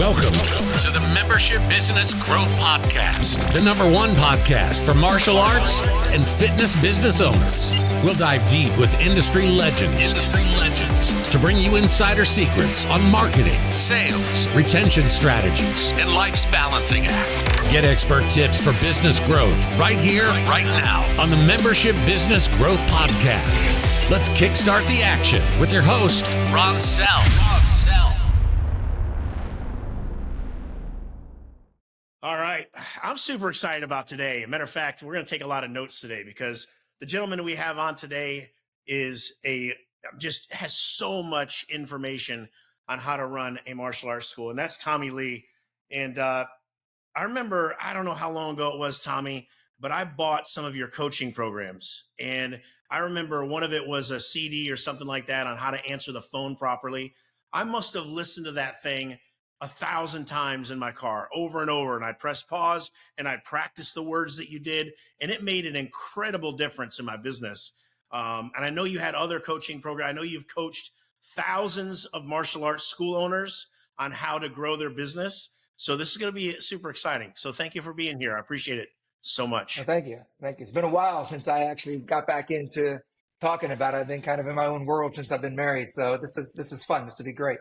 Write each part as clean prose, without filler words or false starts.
Welcome to the Membership Business Growth Podcast, the #1 podcast for martial arts and fitness business owners. We'll dive deep with industry legends to bring you insider secrets on marketing, sales, retention strategies, and life's balancing act. Get expert tips for business growth right here, right now on the Membership Business Growth Podcast. Let's kickstart the action with your host, Ron Sell. All right. I'm super excited about today. As a matter of fact, we're going to take a lot of notes today because the gentleman we have on today has so much information on how to run a martial arts school. And that's Tommy Lee. And I remember, I don't know how long ago it was, Tommy, but I bought some of your coaching programs. And I remember one of it was a CD or something like that on how to answer the phone properly. I must have listened to that thing 1,000 times in my car over and over. And I'd press pause and I'd practice the words that you did. And it made an incredible difference in my business. And I know you had other coaching programs. I know you've coached thousands of martial arts school owners on how to grow their business. So this is going to be super exciting. So thank you for being here. I appreciate it so much. Well, thank you. It's been a while since I actually got back into talking about it. I've been kind of in my own world since I've been married. So this is fun. This will be great.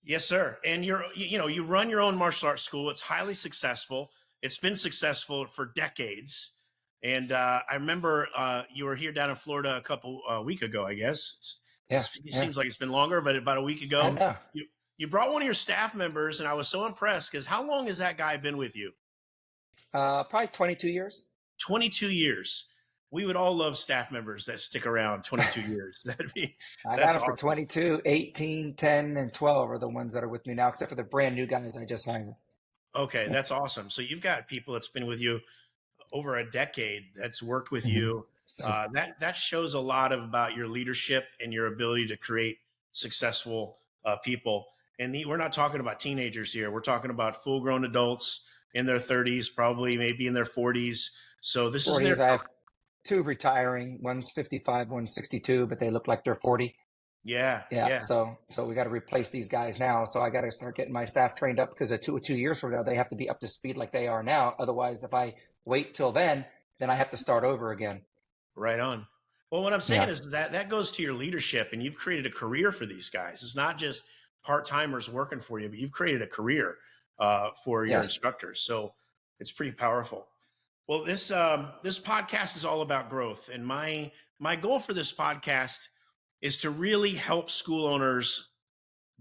Yes, sir. And you run your own martial arts school. It's highly successful. It's been successful for decades. And I remember you were here down in Florida a couple week ago, I guess. It seems like it's been longer, but about a week ago, I know. You brought one of your staff members, and I was so impressed because how long has that guy been with you? Probably 22 years. 22 years. We would all love staff members that stick around 22 years. I got them for 22, 18, 10, and 12 are the ones that are with me now, except for the brand new guys I just hired. Okay, that's awesome. So you've got people that's been with you over a decade that's worked with you. That shows a lot about your leadership and your ability to create successful people. And we're not talking about teenagers here. We're talking about full-grown adults in their 30s, probably maybe in their 40s. So this 40s, is I have 2 retiring. One's 55, one's 62, but they look like they're 40. Yeah. So we got to replace these guys now. So I got to start getting my staff trained up because 2 years from now, they have to be up to speed like they are now. Otherwise, if I wait till then I have to start over again. Right on. Well, what I'm saying is that goes to your leadership, and you've created a career for these guys. It's not just part-timers working for you, but you've created a career for your instructors. So it's pretty powerful. Well, this podcast is all about growth. And my goal for this podcast is to really help school owners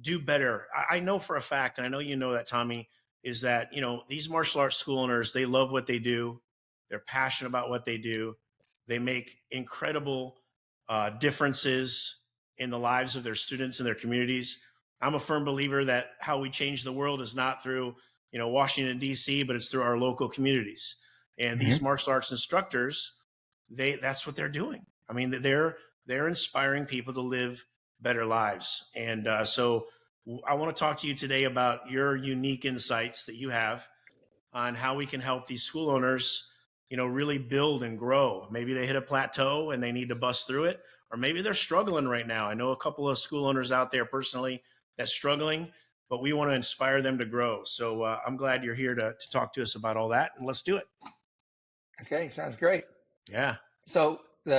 do better. I know for a fact, and I know you know that, Tommy, is that, these martial arts school owners, they love what they do. They're passionate about what they do. They make incredible differences in the lives of their students and their communities. I'm a firm believer that how we change the world is not through, Washington, D.C., but it's through our local communities. And these martial arts instructors, that's what they're doing. I mean, they're inspiring people to live better lives. And so I want to talk to you today about your unique insights that you have on how we can help these school owners, really build and grow. Maybe they hit a plateau and they need to bust through it, or maybe they're struggling right now. I know a couple of school owners out there personally that's struggling, but we want to inspire them to grow. So I'm glad you're here to talk to us about all that, and let's do it. Okay, sounds great. Yeah. So you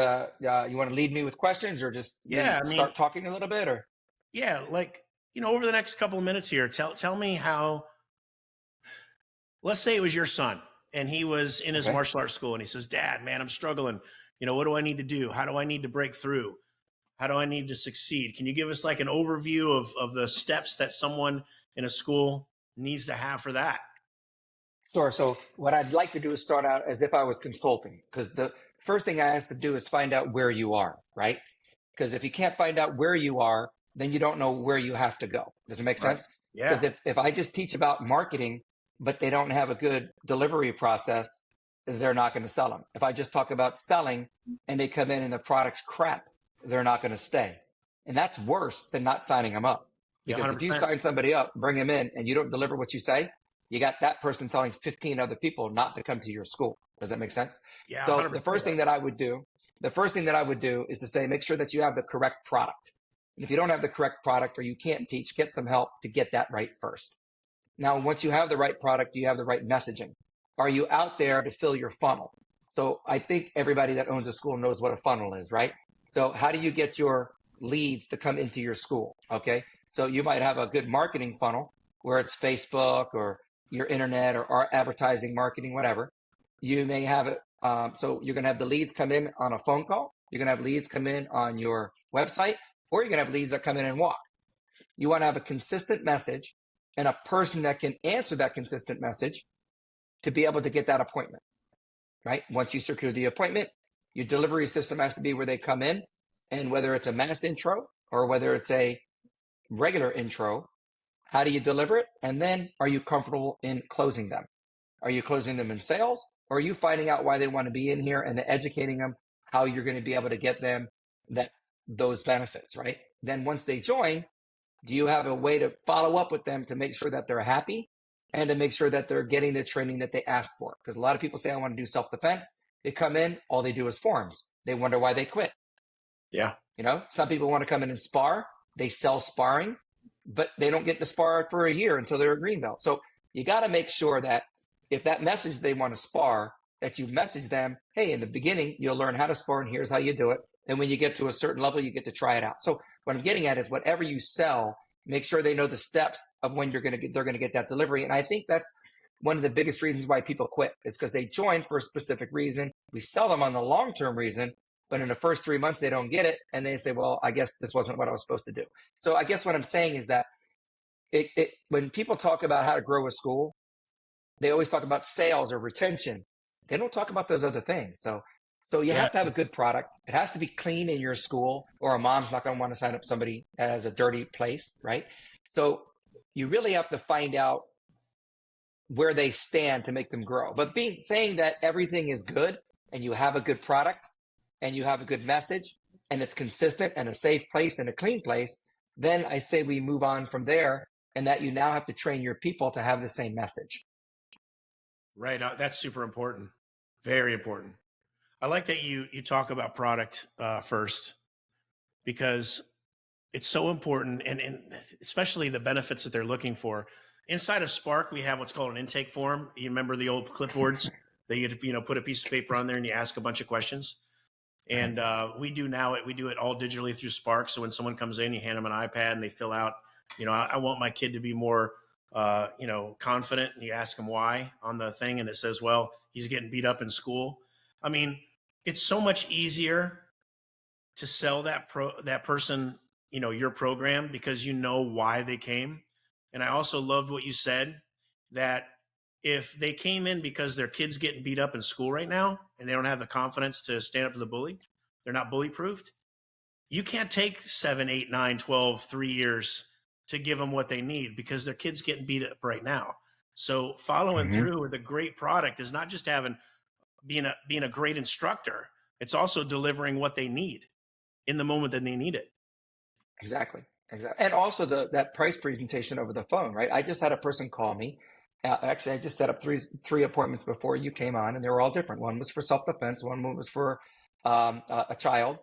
want to lead me with questions or just start talking a little bit, or? Yeah, over the next couple of minutes here, tell me how. Let's say it was your son, and he was in his martial arts school, and he says, "Dad, man, I'm struggling. What do I need to do? How do I need to break through? How do I need to succeed?" Can you give us like an overview of the steps that someone in a school needs to have for that? Sure. So what I'd like to do is start out as if I was consulting, because the first thing I have to do is find out where you are, right? Because if you can't find out where you are, then you don't know where you have to go. Does it make sense? Yeah. Because if I just teach about marketing, but they don't have a good delivery process, they're not going to sell them. If I just talk about selling and they come in and the product's crap, they're not going to stay. And that's worse than not signing them up. Because if you sign somebody up, bring them in, and you don't deliver what you say, you got that person telling 15 other people not to come to your school. Does that make sense? Yeah. So the first thing that I would do is to say, make sure that you have the correct product. And if you don't have the correct product or you can't teach, get some help to get that right first. Now, once you have the right product, you have the right messaging. Are you out there to fill your funnel? So I think everybody that owns a school knows what a funnel is, right? So how do you get your leads to come into your school? Okay. So you might have a good marketing funnel where it's Facebook or your internet or advertising, marketing, whatever. You may have it. So you're going to have the leads come in on a phone call. You're going to have leads come in on your website, or you're going to have leads that come in and walk. You want to have a consistent message and a person that can answer that consistent message to be able to get that appointment, right? Once you secure the appointment, your delivery system has to be where they come in, and whether it's a mass intro or whether it's a regular intro, how do you deliver it? And then are you comfortable in closing them? Are you closing them in sales, or are you finding out why they want to be in here and educating them how you're going to be able to get them those benefits, right? Then once they join, do you have a way to follow up with them to make sure that they're happy and to make sure that they're getting the training that they asked for? Because a lot of people say, I want to do self-defense. They come in, all they do is forms. They wonder why they quit. Yeah. You know, some people want to come in and spar. They sell sparring, but they don't get to spar for a year until they're a green belt. So you got to make sure that if that message they want to spar, that you message them, hey, in the beginning, you'll learn how to spar and here's how you do it. And when you get to a certain level, you get to try it out. So what I'm getting at is whatever you sell, make sure they know the steps of when they're going to get that delivery. And I think that's one of the biggest reasons why people quit, is because they join for a specific reason. We sell them on the long-term reason, but in the first 3 months, they don't get it. And they say, well, I guess this wasn't what I was supposed to do. So I guess what I'm saying is that when people talk about how to grow a school, they always talk about sales or retention. They don't talk about those other things. So you have to have a good product. It has to be clean in your school, or a mom's not going to want to sign up somebody as a dirty place, right? So you really have to find out where they stand to make them grow. But saying that everything is good and you have a good product and you have a good message and it's consistent and a safe place and a clean place, then I say we move on from there, and that you now have to train your people to have the same message. Right. That's super important. Very important. I like that you talk about product first, because it's so important, and especially the benefits that they're looking for. Inside of Spark, we have what's called an intake form. You remember the old clipboards that you put a piece of paper on there and you ask a bunch of questions. And we do it all digitally through Spark. So when someone comes in, you hand them an iPad and they fill out, I want my kid to be more confident, and you ask them why on the thing, and it says, well, he's getting beat up in school. I mean, it's so much easier to sell that person, your program, because you know why they came. And I also loved what you said, that if they came in because their kid's getting beat up in school right now and they don't have the confidence to stand up to the bully, they're not bully proofed. You can't take 7, 8, 9, 12, 3 years to give them what they need, because their kid's getting beat up right now. So following through with a great product is not just being a great instructor. It's also delivering what they need in the moment that they need it. Exactly. And also that price presentation over the phone, right? I just had a person call me. Actually, I just set up three appointments before you came on, and they were all different. One was for self-defense. One was for a child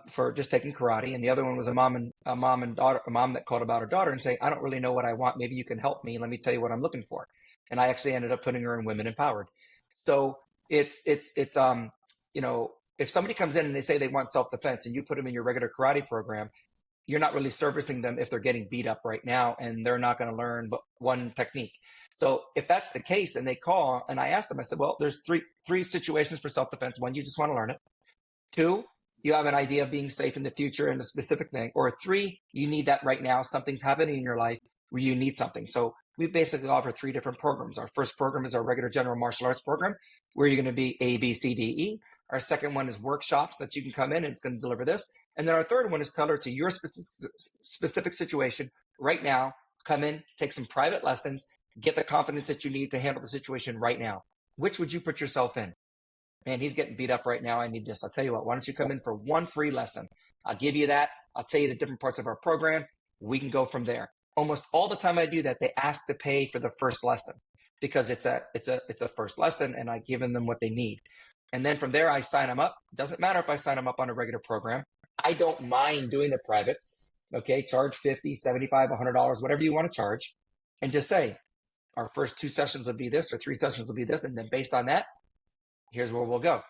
for just taking karate, and the other one was a mom that called about her daughter and saying, I don't really know what I want. Maybe you can help me. Let me tell you what I'm looking for. And I actually ended up putting her in Women Empowered. So it's if somebody comes in and they say they want self-defense and you put them in your regular karate program, you're not really servicing them if they're getting beat up right now and they're not going to learn but one technique. So if that's the case and they call, and I asked them, I said, well, there's three situations for self-defense. One, you just want to learn it. Two, you have an idea of being safe in the future in a specific thing. Or three, you need that right now. Something's happening in your life where you need something. So we basically offer 3 different programs. Our first program is our regular general martial arts program, where you're going to be A, B, C, D, E. Our second one is workshops that you can come in and it's going to deliver this. And then our third one is tailored to your specific situation right now. Come in, take some private lessons, get the confidence that you need to handle the situation right now. Which would you put yourself in? Man, he's getting beat up right now. I need this. I'll tell you what, why don't you come in for one free lesson? I'll give you that. I'll tell you the different parts of our program. We can go from there. Almost all the time I do that, they ask to pay for the first lesson because it's a first lesson and I've given them what they need. And then from there, I sign them up. Doesn't matter if I sign them up on a regular program. I don't mind doing the privates. Okay, charge $50, $75, $100, whatever you want to charge. And just say, our first 2 sessions will be this, or 3 sessions will be this. And then based on that, here's where we'll go.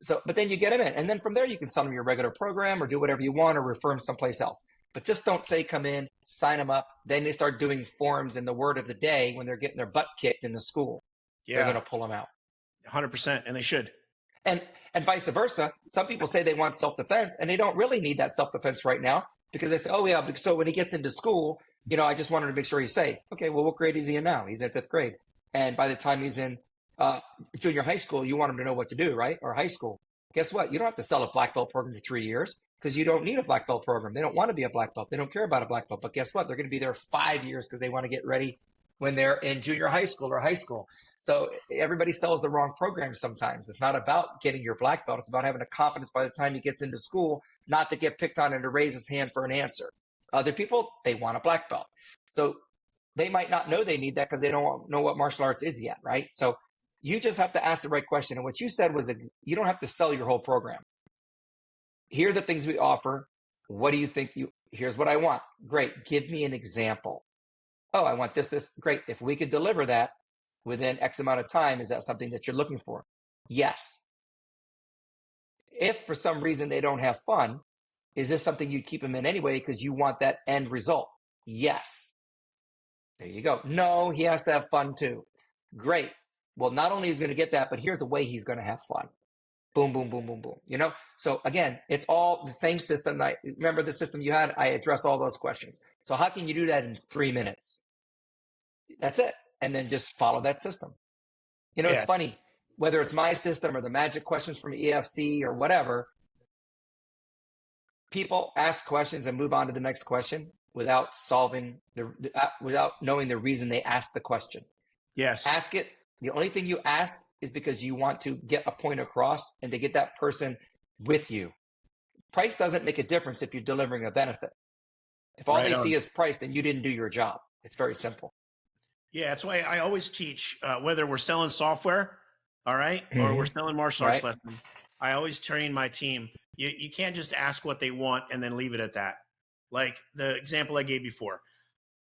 So, but then you get them in. And then from there, you can sell them your regular program or do whatever you want or refer them someplace else. But just don't say come in, sign them up. Then they start doing forms in the word of the day when they're getting their butt kicked in the school. Yeah. They're going to pull them out. 100%. And they should. And vice versa. Some people say they want self-defense and they don't really need that self-defense right now because they say, oh yeah, so when he gets into school, I just wanted to make sure he's safe. Okay, well, what grade is he in now? He's in 5th grade. And by the time he's in junior high school, you want him to know what to do, right? Or high school. Guess what? You don't have to sell a black belt program for 3 years because you don't need a black belt program. They don't want to be a black belt. They don't care about a black belt. But guess what? They're going to be there 5 years because they want to get ready when they're in junior high school or high school. So everybody sells the wrong program sometimes. It's not about getting your black belt. It's about having the confidence by the time he gets into school not to get picked on and to raise his hand for an answer. Other people, they want a black belt. So they might not know they need that because they don't know what martial arts is yet, right? So you just have to ask the right question. And what you said was you don't have to sell your whole program. Here are the things we offer. What do you think here's what I want. Great. Give me an example. Oh, I want this. Great. If we could deliver that within X amount of time, is that something that you're looking for? Yes. If for some reason they don't have fun, is this something you'd keep them in anyway because you want that end result? Yes. There you go. No, he has to have fun too. Great. Well, not only is he going to get that, but here's the way he's going to have fun. Boom, boom, boom, boom, boom. So again, it's all the same system. Remember the system you had? I addressed all those questions. So how can you do that in 3 minutes? That's it. And then just follow that system. It's funny, whether it's my system or the magic questions from EFC or whatever, people ask questions and move on to the next question without without knowing the reason they asked the question. Yes. Ask it. The only thing you ask is because you want to get a point across and to get that person with you. Price doesn't make a difference if you're delivering a benefit. If all they see is price, then you didn't do your job. It's very simple. Yeah, that's why I always teach, whether we're selling software, all right, or we're selling martial arts lessons, I always train my team. You can't just ask what they want and then leave it at that. Like the example I gave before.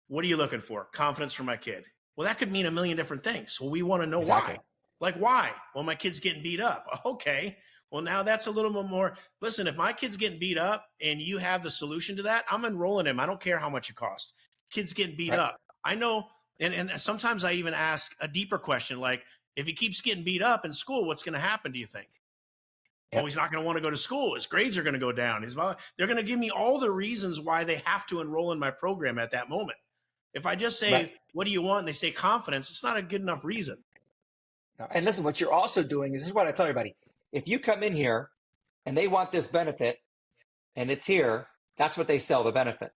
What are you looking for? Confidence for my kid. Well, that could mean a million different things. Well, we want to know why. Like why? Well, my kid's getting beat up. Okay. Well, now that's a little bit more. Listen, if my kid's getting beat up and you have the solution to that, I'm enrolling him. I don't care how much it costs. Kid's getting beat up. I know. And sometimes I even ask a deeper question, like if he keeps getting beat up in school, what's going to happen, do you think? Well, he's not going to want to go to school. His grades are going to go down. They're going to give me all the reasons why they have to enroll in my program at that moment. If I just say, what do you want? And they say confidence, it's not a good enough reason. And listen, what you're also doing is, this is what I tell everybody. If you come in here and they want this benefit and it's here, that's what they sell, the benefit.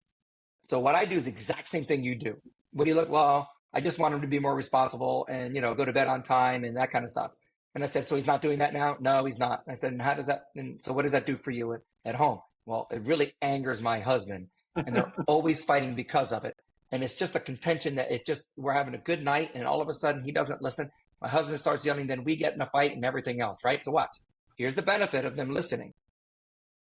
So what I do is the exact same thing you do. What do you look? Well, I just want him to be more responsible and, go to bed on time and that kind of stuff. And I said, so he's not doing that now? No, he's not. I said, and how does that, and so what does that do for you at home? Well, it really angers my husband and they're always fighting because of it. And it's just a contention that we're having a good night and all of a sudden he doesn't listen. My husband starts yelling, then we get in a fight and everything else, right? So watch. Here's the benefit of them listening.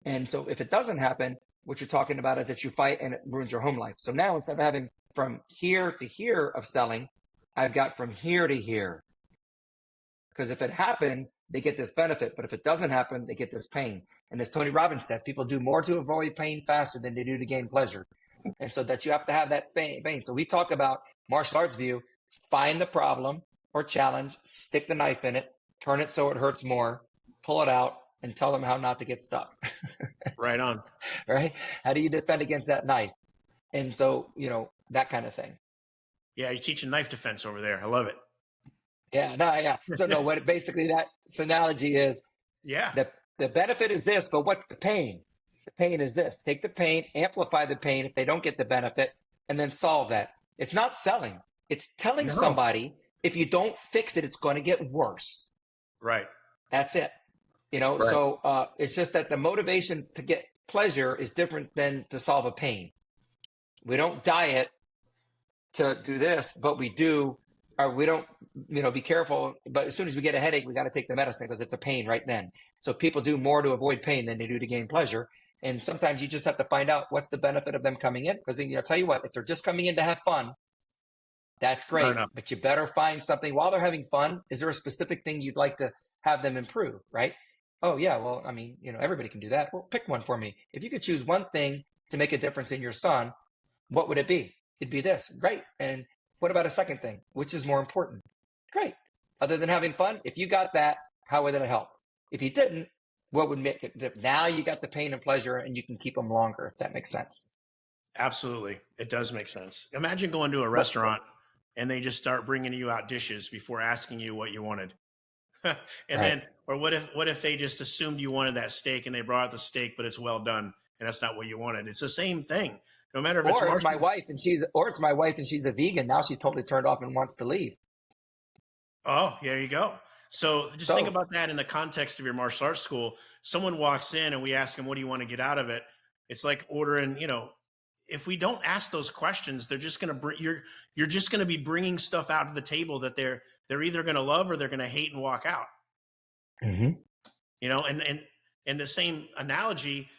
And so if it doesn't happen, what you're talking about is that you fight and it ruins your home life. So now instead of having from here to here of selling, I've got from here to here. Because if it happens, they get this benefit. But if it doesn't happen, they get this pain. And as Tony Robbins said, people do more to avoid pain faster than they do to gain pleasure. And so that you have to have that pain. So we talk about martial arts view, find the problem or challenge, stick the knife in it, turn it so it hurts more, pull it out, and tell them how not to get stuck. Right on. Right? How do you defend against that knife? And so, that kind of thing. Yeah, you're teaching knife defense over there. I love it. Yeah. So no, what basically that analogy is, the benefit is this, but what's the pain? The pain is this. Take the pain, amplify the pain if they don't get the benefit, and then solve that. It's not selling. It's telling somebody, if you don't fix it, it's going to get worse. Right. That's it. So it's just that the motivation to get pleasure is different than to solve a pain. We don't diet to do this, but we do, or we don't, be careful. But as soon as we get a headache, we got to take the medicine because it's a pain right then. So people do more to avoid pain than they do to gain pleasure. And sometimes you just have to find out what's the benefit of them coming in. Because I'll tell you what, if they're just coming in to have fun, That's great, but you better find something while they're having fun. Is there a specific thing you'd like to have them improve, right? Oh yeah, well, I mean, everybody can do that. Well, pick one for me. If you could choose one thing to make a difference in your son, what would it be? It'd be this. Great. And what about a second thing? Which is more important? Great. Other than having fun, if you got that, how would it help? If you didn't, what would make it? Now you got the pain and pleasure, and you can keep them longer, if that makes sense. Absolutely. It does make sense. Imagine going to a restaurant and they just start bringing you out dishes before asking you what you wanted. And then, or what if they just assumed you wanted that steak and they brought out the steak, but it's well done and that's not what you wanted. It's the same thing. No matter if it's my wife and she's a vegan. Now she's totally turned off and wants to leave. Oh, there you go. So just think about that in the context of your martial arts school. Someone walks in and we ask them, what do you want to get out of it? It's like ordering, if we don't ask those questions, they're just going to you're just going to be bringing stuff out of the table that they're either going to love or they're going to hate and walk out. And the same analogy,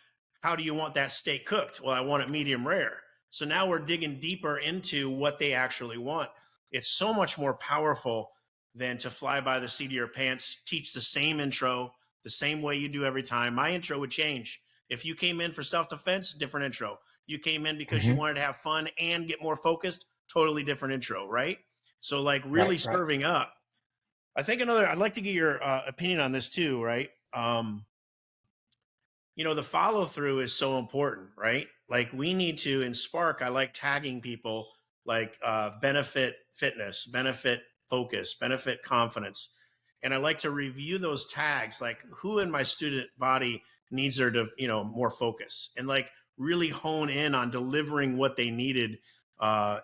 how do you want that steak cooked? Well, I want it medium rare. So now we're digging deeper into what they actually want. It's so much more powerful than to fly by the seat of your pants, teach the same intro, the same way you do every time. My intro would change. If you came in for self-defense, different intro. You came in because you wanted to have fun and get more focused, totally different intro, right? So like really serving up. I think I'd like to get your opinion on this too, right? The follow through is so important, right? Like we need to, in Spark, I like tagging people like benefit fitness, benefit focus, benefit confidence. And I like to review those tags, like who in my student body needs there to, more focus and like really hone in on delivering what they needed as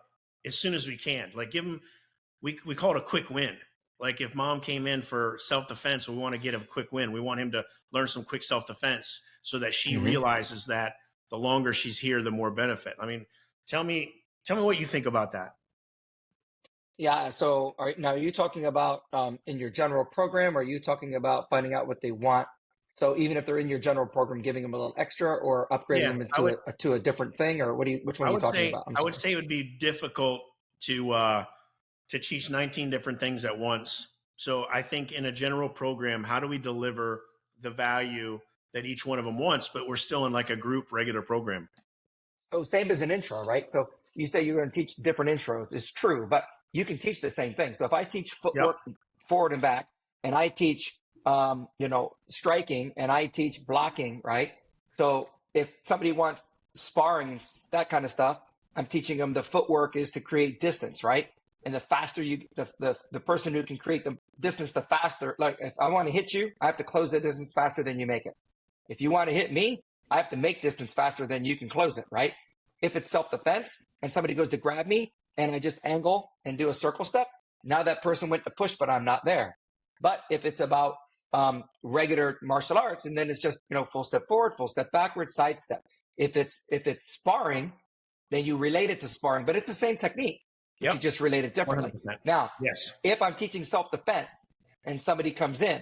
soon as we can. Like give them, we call it a quick win. Like if mom came in for self-defense, we want to get a quick win. We want him to learn some quick self-defense so that she realizes that the longer she's here, the more benefit. I mean, tell me what you think about that. Yeah. So now are you talking about in your general program, or are you talking about finding out what they want? So even if they're in your general program, giving them a little extra or upgrading them to a different thing, or which one are you talking about? I would say it would be difficult to teach 19 different things at once. So I think in a general program, how do we deliver the value that each one of them wants, but we're still in like a group regular program? So same as an intro, right? So you say you're going to teach different intros. It's true, but you can teach the same thing. So if I teach footwork forward and back, and I teach, striking, and I teach blocking, right? So if somebody wants sparring, that kind of stuff, I'm teaching them the footwork is to create distance, right? And the faster the person who can create the distance, the faster. Like if I want to hit you, I have to close the distance faster than you make it. If you want to hit me, I have to make distance faster than you can close it, right? If it's self-defense and somebody goes to grab me and I just angle and do a circle step, now that person went to push, but I'm not there. But if it's about regular martial arts, and then it's just, full step forward, full step backward, side step. If it's sparring, then you relate it to sparring, but it's the same technique. You just relate it differently. 100%. Now, if I'm teaching self-defense and somebody comes in,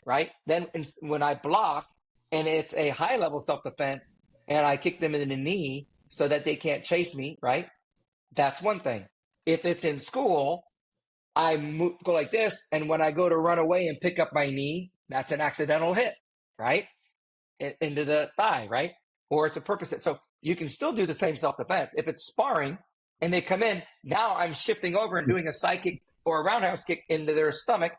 right, then when I block and it's a high-level self-defense and I kick them in the knee so that they can't chase me, right, that's one thing. If it's in school, I go like this, and when I go to run away and pick up my knee, that's an accidental hit, right, into the thigh, right, or it's a purpose hit. So you can still do the same self-defense. If it's sparring, and they come in, now I'm shifting over and doing a side kick or a roundhouse kick into their stomach.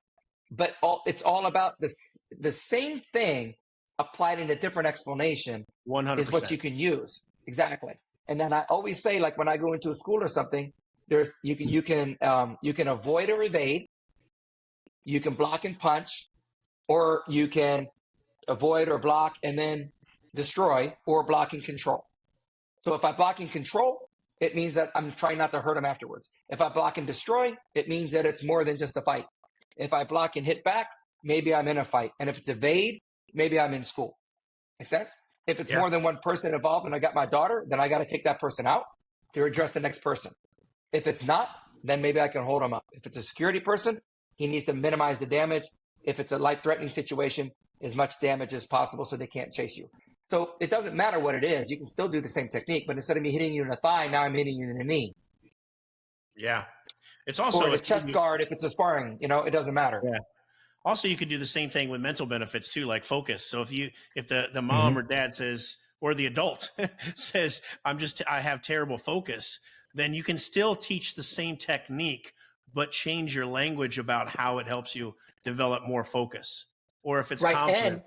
But it's all about the same thing applied in a different explanation 100% is what you can use. Exactly. And then I always say, like when I go into a school or something, you can avoid or evade, you can block and punch, or you can avoid or block and then destroy, or block and control. So if I block and control, it means that I'm trying not to hurt them afterwards. If I block and destroy, it means that it's more than just a fight. If I block and hit back, maybe I'm in a fight. And if it's evade, maybe I'm in school. Make sense? If it's more than one person involved and I got my daughter, then I got to kick that person out to address the next person. If it's not, then maybe I can hold him up. If it's a security person, he needs to minimize the damage. If it's a life-threatening situation, as much damage as possible so they can't chase you. So it doesn't matter what it is. You can still do the same technique, but instead of me hitting you in the thigh, now I'm hitting you in the knee. Yeah. It's Or also the chest guard if it's a sparring, it doesn't matter. yeah. Also, you could do the same thing with mental benefits too, like focus. So if the mom Mm-hmm. or dad says, or the adult says, I have terrible focus, then you can still teach the same technique, but change your language about how it helps you develop more focus. Or if it's Right. confident,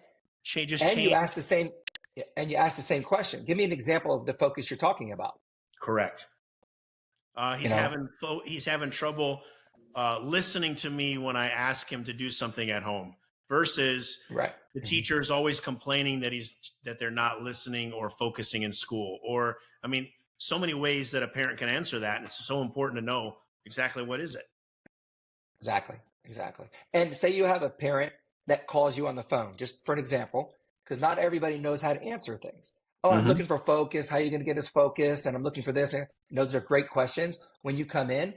And you change. ask the same question. Give me an example of the focus you're talking about. Correct. You know, He's having trouble listening to me when I ask him to do something at home versus right. the teacher's always complaining that they're not listening or focusing in school. Or, I mean, so many ways that a parent can answer that. And it's so important to know exactly what is it. Exactly. And say you have a parent that calls you on the phone, just for an example, because not everybody knows how to answer things. Oh, I'm looking for focus. How are you going to get his focus? And I'm looking for this. And those are great questions. When you come in,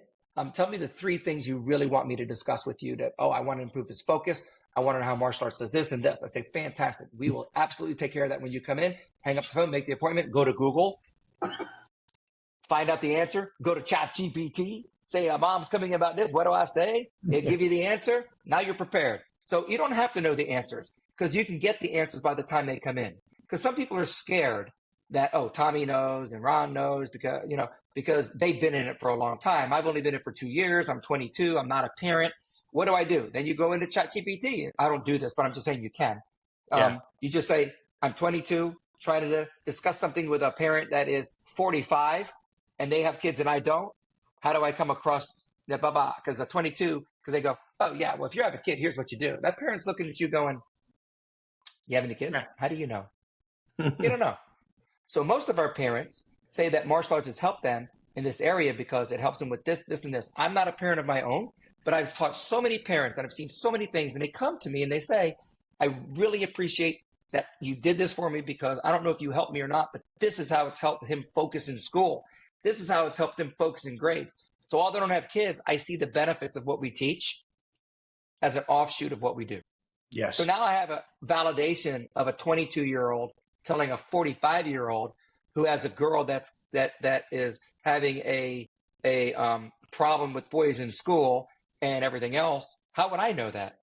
tell me the 3 things you really want me to discuss with you I want to improve his focus. I want to know how martial arts does this and this. I say, fantastic. We will absolutely take care of that when you come in. Hang up the phone, make the appointment, go to Google, find out the answer, go to ChatGPT, say, mom's coming about this. What do I say? They give you the answer. Now you're prepared. So you don't have to know the answers because you can get the answers by the time they come in. Because some people are scared that, Tommy knows and Ron knows because they've been in it for a long time. I've only been in it for 2 years. I'm 22. I'm not a parent. What do I do? Then you go into ChatGPT. I don't do this, but I'm just saying you can. You just say, I'm 22, trying to discuss something with a parent that is 45 and they have kids and I don't. How do I come across that? Because at 22, because they go, oh yeah, well, if you have a kid, here's what you do. That parent's looking at you going, you have any kid? How do you know? You don't know. So most of our parents say that martial arts has helped them in this area because it helps them with this, this, and this. I'm not a parent of my own, but I've taught so many parents and I've seen so many things, and they come to me and they say, I really appreciate that you did this for me because I don't know if you helped me or not, but this is how it's helped him focus in school. This is how it's helped him focus in grades. So although I don't have kids, I see the benefits of what we teach as an offshoot of what we do. Yes. So now I have a validation of a 22-year-old telling a 45-year-old who has a girl that is having a problem with boys in school and everything else. How would I know that?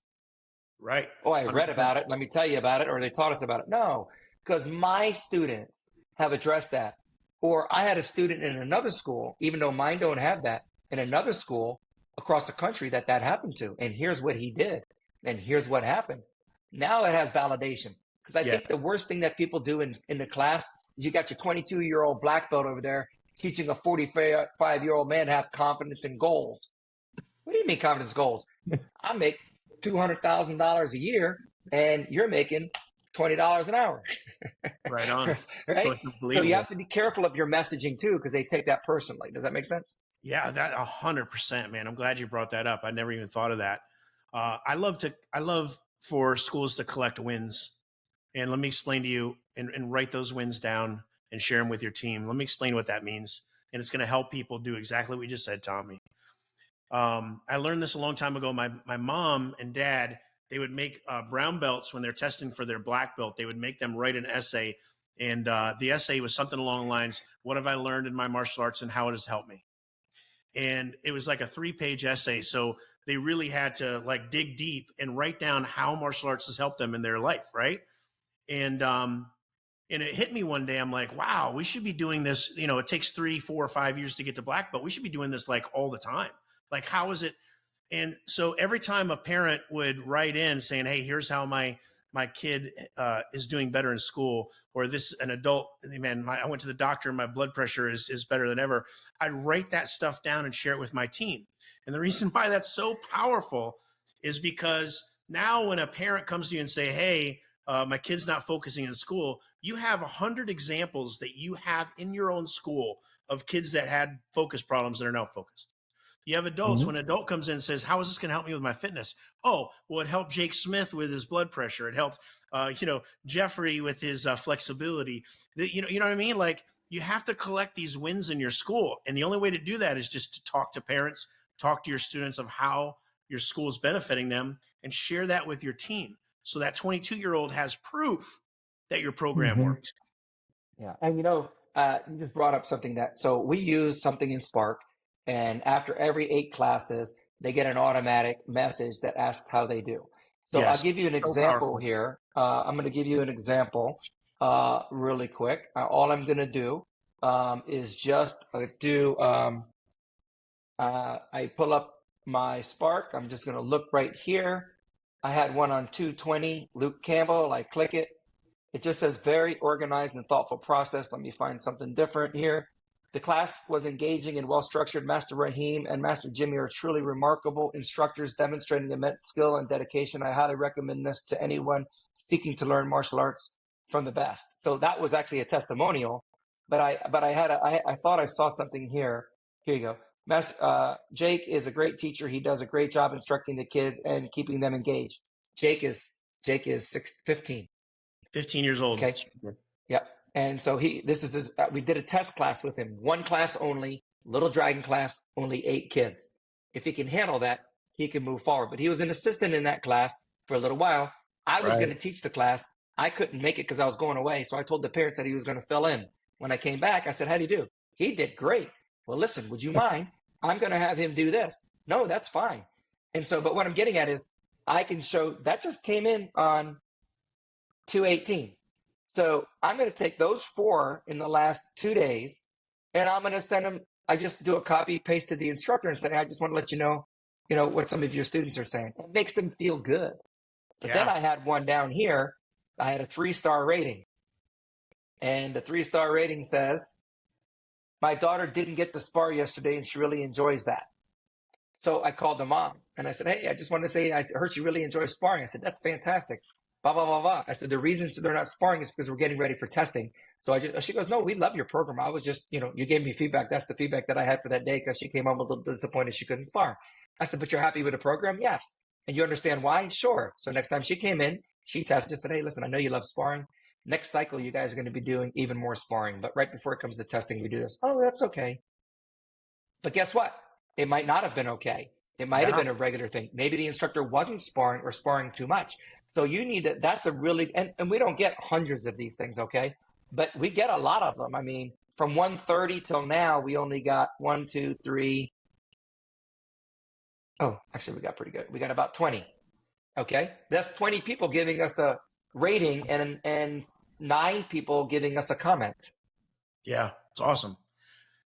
Right. Oh, I read about it. Let me tell you about it. Or they taught us about it. No, because my students have addressed that. Or I had a student in another school, even though mine don't have that, in another school across the country that happened to. And here's what he did. And here's what happened. Now it has validation. Because I think the worst thing that people do in the class is you got your 22-year-old black belt over there teaching a 45-year-old man to have confidence and goals. What do you mean confidence goals? I make $200,000 a year and you're making $20 an hour. Right on. Right? So you have to be careful of your messaging too, because they take that personally. Does that make sense? Yeah, that 100%, man. I'm glad you brought that up. I never even thought of that. I love for schools to collect wins. And let me explain to you and write those wins down and share them with your team. Let me explain what that means. And it's going to help people do exactly what you just said, Tommy. I learned this a long time ago. My mom and dad, they would make brown belts when they're testing for their black belt. They would make them write an essay. And the essay was something along the lines, what have I learned in my martial arts and how it has helped me? And it was like a 3-page essay. So they really had to like dig deep and write down how martial arts has helped them in their life. Right. And it hit me one day. I'm like, wow, we should be doing this. It takes 3, 4, 5 years to get to black belt. We should be doing this like all the time. Like, how is it? And so every time a parent would write in saying, hey, here's how my kid is doing better in school, or an adult, man, I went to the doctor and my blood pressure is better than ever. I'd write that stuff down and share it with my team. And the reason why that's so powerful is because now when a parent comes to you and say, hey, my kid's not focusing in school, you have 100 examples that you have in your own school of kids that had focus problems that are now focused. You have adults, when an adult comes in and says, how is this going to help me with my fitness? Oh, well, it helped Jake Smith with his blood pressure. It helped, Jeffrey with his flexibility. You know what I mean? Like, you have to collect these wins in your school. And the only way to do that is just to talk to parents, talk to your students of how your school is benefiting them, and share that with your team. So that 22-year-old has proof that your program works. Yeah. And you just brought up something so we use something in Spark. And after every 8 classes, they get an automatic message that asks how they do. So I'll Yes. give you an So example powerful. here. I'm going to give you an example really quick. All I'm going to do is just I pull up my Spark. I'm just going to look right here. I had one on 220, Luke Campbell. I click it. It just says very organized and thoughtful process. Let me find something different here. The class was engaging and well-structured. Master Raheem and Master Jimmy are truly remarkable instructors demonstrating immense skill and dedication. I highly recommend this to anyone seeking to learn martial arts from the best. So that was actually a testimonial, but I thought I saw something here. Here you go. Jake is a great teacher. He does a great job instructing the kids and keeping them engaged. Jake is 15. 15 years old. Okay. Yep. And so we did a test class with him, 1 class only, little dragon class, only 8 kids. If he can handle that, he can move forward. But he was an assistant in that class for a little while. I was going to teach the class. I couldn't make it because I was going away. So I told the parents that he was going to fill in. When I came back, I said, how'd he do? He did great. Well, listen, would you mind? I'm going to have him do this. No, that's fine. And so, but what I'm getting at is I can show that just came in on 218. So I'm going to take those 4 in the last 2 days, and I'm going to send them. I just do a copy paste to the instructor and say, I just want to let you know what some of your students are saying. It makes them feel good. But then I had one down here. I had a 3-star rating, and the 3-star rating says, my daughter didn't get to spar yesterday, and she really enjoys that. So I called the mom, and I said, hey, I just wanted to say, I heard she really enjoys sparring. I said, that's fantastic. Blah, blah, blah, blah. I said, the reason they're not sparring is because we're getting ready for testing. So she goes, no, we love your program. I was just, you gave me feedback. That's the feedback that I had for that day because she came home a little disappointed she couldn't spar. I said, but you're happy with the program? Yes. And you understand why? Sure. So next time she came in, she tested, just said, hey, listen, I know you love sparring. Next cycle, you guys are going to be doing even more sparring. But right before it comes to testing, we do this. Oh, that's okay. But guess what? It might not have been okay. It might have been a regular thing. Maybe the instructor wasn't sparring or sparring too much. So you need to, that's a really, and we don't get hundreds of these things, okay? But we get a lot of them. I mean, from 130 till now, we only got 1, 2, 3. Oh, actually, we got pretty good. We got about 20, okay? That's 20 people giving us a rating and 9 people giving us a comment. Yeah, it's awesome.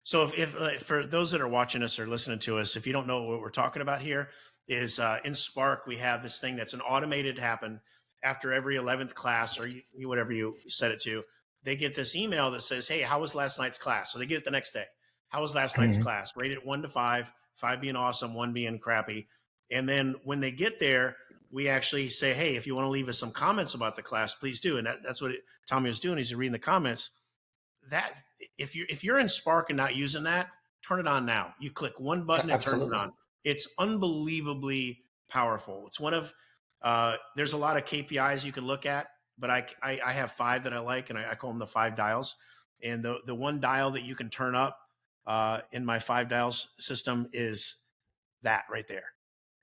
So if for those that are watching us or listening to us, if you don't know what we're talking about here, is in Spark, we have this thing that's an automated happen after every 11th class or whatever you set it to. They get this email that says, hey, how was last night's class? So they get it the next day. How was last night's class? Rated 1 to 5, 5 being awesome, 1 being crappy. And then when they get there, we actually say, hey, if you want to leave us some comments about the class, please do. And that's what Tommy was doing. He's reading the comments. That if you're in Spark and not using that, turn it on now. You click one button and turn it on. It's unbelievably powerful. It's one of there's a lot of KPIs you can look at, but I have 5 that I like, and I call them the 5 dials. And the one dial that you can turn up in my 5 dials system is that right there,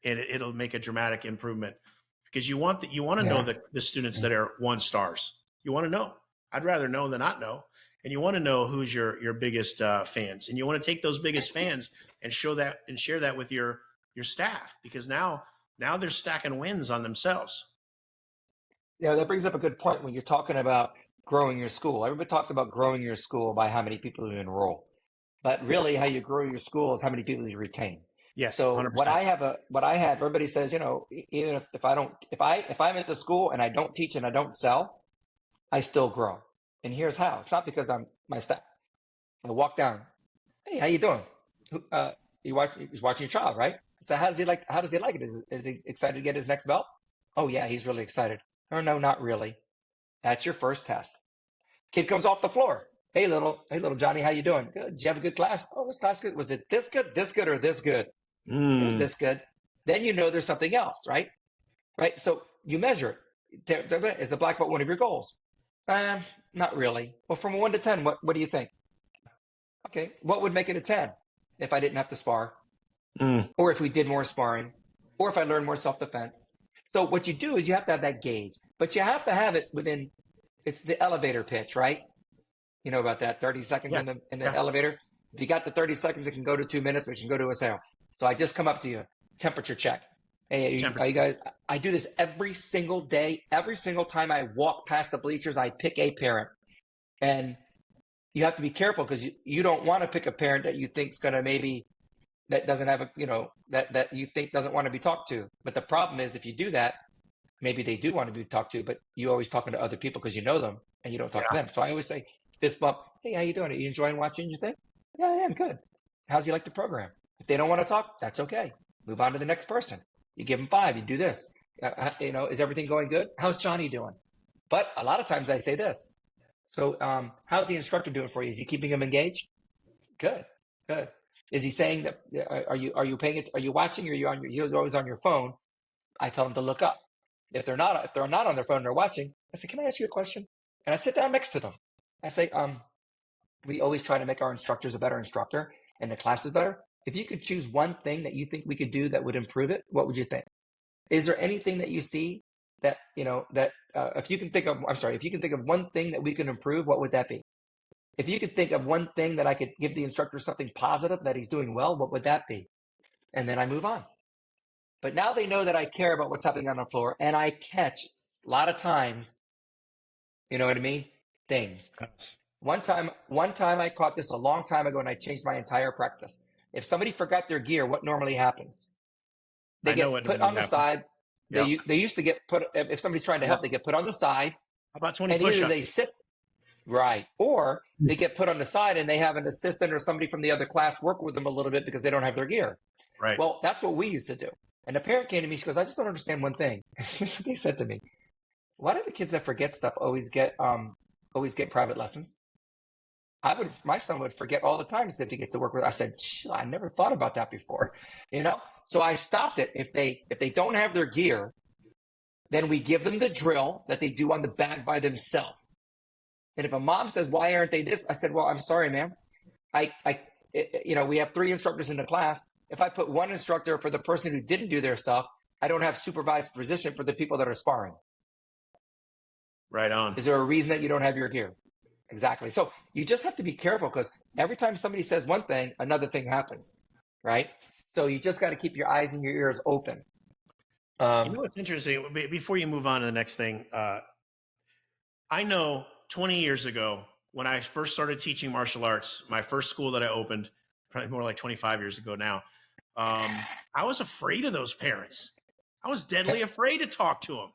and it'll make a dramatic improvement because you want to know the students that are 1 stars. You want to know. I'd rather know than not know. And you want to know who's your biggest fans, and you want to take those biggest fans and show that and share that with your staff, because now they're stacking wins on themselves. Yeah, that brings up a good point when you're talking about growing your school. Everybody talks about growing your school by how many people you enroll, but really how you grow your school is how many people you retain. Yes. So 100%. what I have, everybody says, even if I'm at the school and I don't teach and I don't sell, I still grow. And here's how. It's not because I'm my staff. I walk down. Hey, how you doing? He's watching your child, right? So how does he like it? Is he excited to get his next belt? Oh yeah, he's really excited. Oh no, not really. That's your first test. Kid comes off the floor. Hey little Johnny, how you doing? Good. Did you have a good class? Oh, was class good? Was it this good, or this good? It was this good. Then you know there's something else, right? Right. So you measure it. Is the black belt one of your goals? Not really. Well, from 1 to 10, what do you think? Okay, what would make it a 10 if I didn't have to spar, or if we did more sparring, or if I learned more self-defense? So what you do is you have to have that gauge, but you have to have it within. It's the elevator pitch, right? You know about that 30 seconds in the elevator. If you got the 30 seconds, it can go to 2 minutes, which can go to a sale. So I just come up to you, temperature check. Hey, are you guys, I do this every single day. Every single time I walk past the bleachers, I pick a parent. And you have to be careful because you don't want to pick a parent that you think is going to that doesn't have that you think doesn't want to be talked to. But the problem is if you do that, maybe they do want to be talked to, but you're always talking to other people because you know them and you don't talk to them. So I always say, fist bump, hey, how you doing? Are you enjoying watching your thing? Yeah, I'm good. How's you like the program? If they don't want to talk, that's okay. Move on to the next person. You give them 5, you do this. Is everything going good? How's Johnny doing? But a lot of times I say this. So how's the instructor doing for you? Is he keeping them engaged? Good. Is he saying that, are you paying it? Are you watching or he's always on your phone? I tell them to look up. If they're not on their phone, they're watching. I say, can I ask you a question? And I sit down next to them. I say, we always try to make our instructors a better instructor and the classes better. If you could choose one thing that you think we could do that would improve it, what would you think? Is there anything that you see that, if you can think of one thing that we can improve, what would that be? If you could think of one thing that I could give the instructor something positive that he's doing well, what would that be? And then I move on. But now they know that I care about what's happening on the floor and I catch a lot of times, you know what I mean? Things. Yes. One time I caught this a long time ago and I changed my entire practice. If somebody forgot their gear, what normally happens? They get put on the side. Yep. They used to get put, if somebody's trying to help, they get put on the side. How about 20 and push-ups? Either they sit, right, or they get put on the side and they have an assistant or somebody from the other class work with them a little bit because they don't have their gear. Right. Well, that's what we used to do. And the parent came to me, she goes, I just don't understand one thing. Here's what they said to me. Why do the kids that forget stuff always get private lessons? My son would forget all the time if he gets to work with. I said, I never thought about that before, So I stopped it. If they don't have their gear, then we give them the drill that they do on the bag by themselves. And if a mom says, why aren't they this? I said, well, I'm sorry, ma'am. We have 3 instructors in the class. If I put 1 instructor for the person who didn't do their stuff, I don't have supervised position for the people that are sparring. Right on. Is there a reason that you don't have your gear? Exactly. So you just have to be careful because every time somebody says one thing, another thing happens, right? So you just got to keep your eyes and your ears open. What's interesting, before you move on to the next thing, I know 20 years ago when I first started teaching martial arts, my first school that I opened, probably more like 25 years ago now, I was afraid of those parents. I was deadly afraid to talk to them.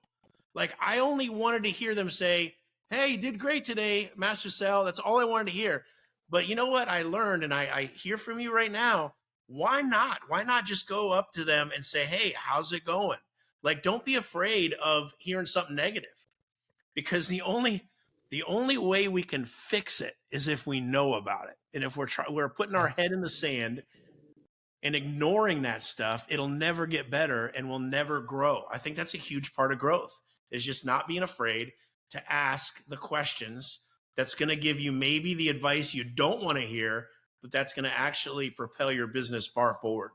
Like I only wanted to hear them say, hey, you did great today, Master Sal. That's all I wanted to hear. But you know what I learned, and I hear from you right now, why not? Why not just go up to them and say, hey, how's it going? Like, don't be afraid of hearing something negative because the only way we can fix it is if we know about it. And if we're putting our head in the sand and ignoring that stuff, it'll never get better and we'll never grow. I think that's a huge part of growth is just not being afraid to ask the questions that's going to give you maybe the advice you don't want to hear, but that's going to actually propel your business far forward.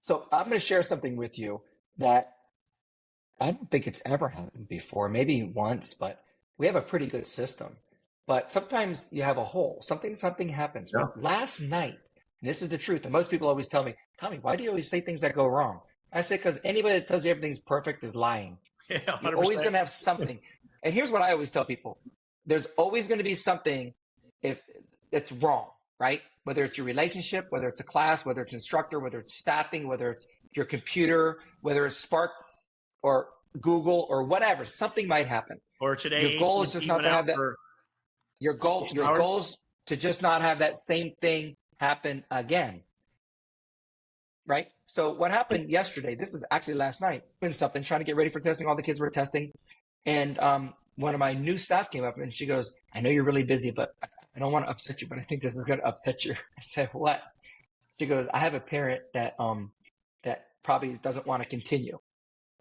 So I'm going to share something with you that I don't think it's ever happened before, maybe once, but we have a pretty good system. But sometimes you have a hole. Something happens. Yeah. Well, last night, and this is the truth, and most people always tell me, Tommy, why do you always say things that go wrong? I say, because anybody that tells you everything's perfect is lying. Yeah, 100%. You're always going to have something. And here's what I always tell people. There's always going to be something if it's wrong, right? Whether it's your relationship, whether it's a class, whether it's instructor, whether it's staffing, whether it's your computer, whether it's Spark or Google or whatever, something might happen. Or today, your goal is just not to have that. Your goal is to just not have that same thing happen again. Right? So what happened yesterday, this is actually last night, doing something, trying to get ready for testing. All the kids were testing. And one of my new staff came up and she goes, I know you're really busy, but I don't want to upset you, but I think this is going to upset you. I said, what? She goes, I have a parent that probably doesn't want to continue.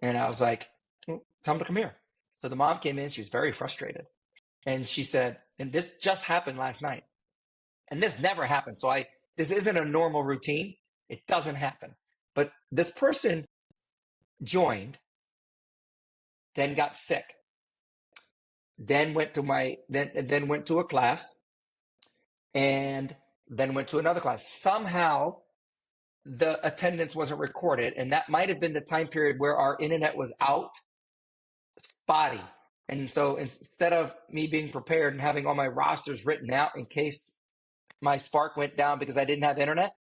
And I was like, well, tell him to come here. So the mom came in. She was very frustrated. And she said, and this just happened last night. And this never happened. So this isn't a normal routine. It doesn't happen. But this person joined, then got sick, then went to a class, and then went to another class. Somehow the attendance wasn't recorded, and that might have been the time period where our internet was out, spotty. And so instead of me being prepared and having all my rosters written out in case my Spark went down because I didn't have internet,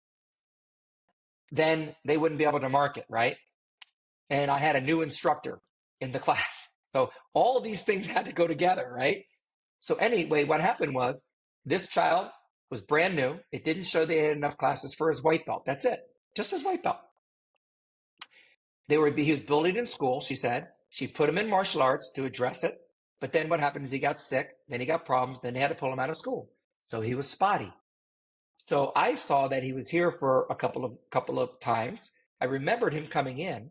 then they wouldn't be able to mark it, right? And I had a new instructor in the class. So all of these things had to go together, right? So anyway, what happened was this child was brand new. It didn't show they had enough classes for his white belt. That's it. Just his white belt. He was bullied in school, she said. She put him in martial arts to address it. But then what happened is he got sick. Then he got problems. Then they had to pull him out of school. So he was spotty. So I saw that he was here for a couple of times. I remembered him coming in.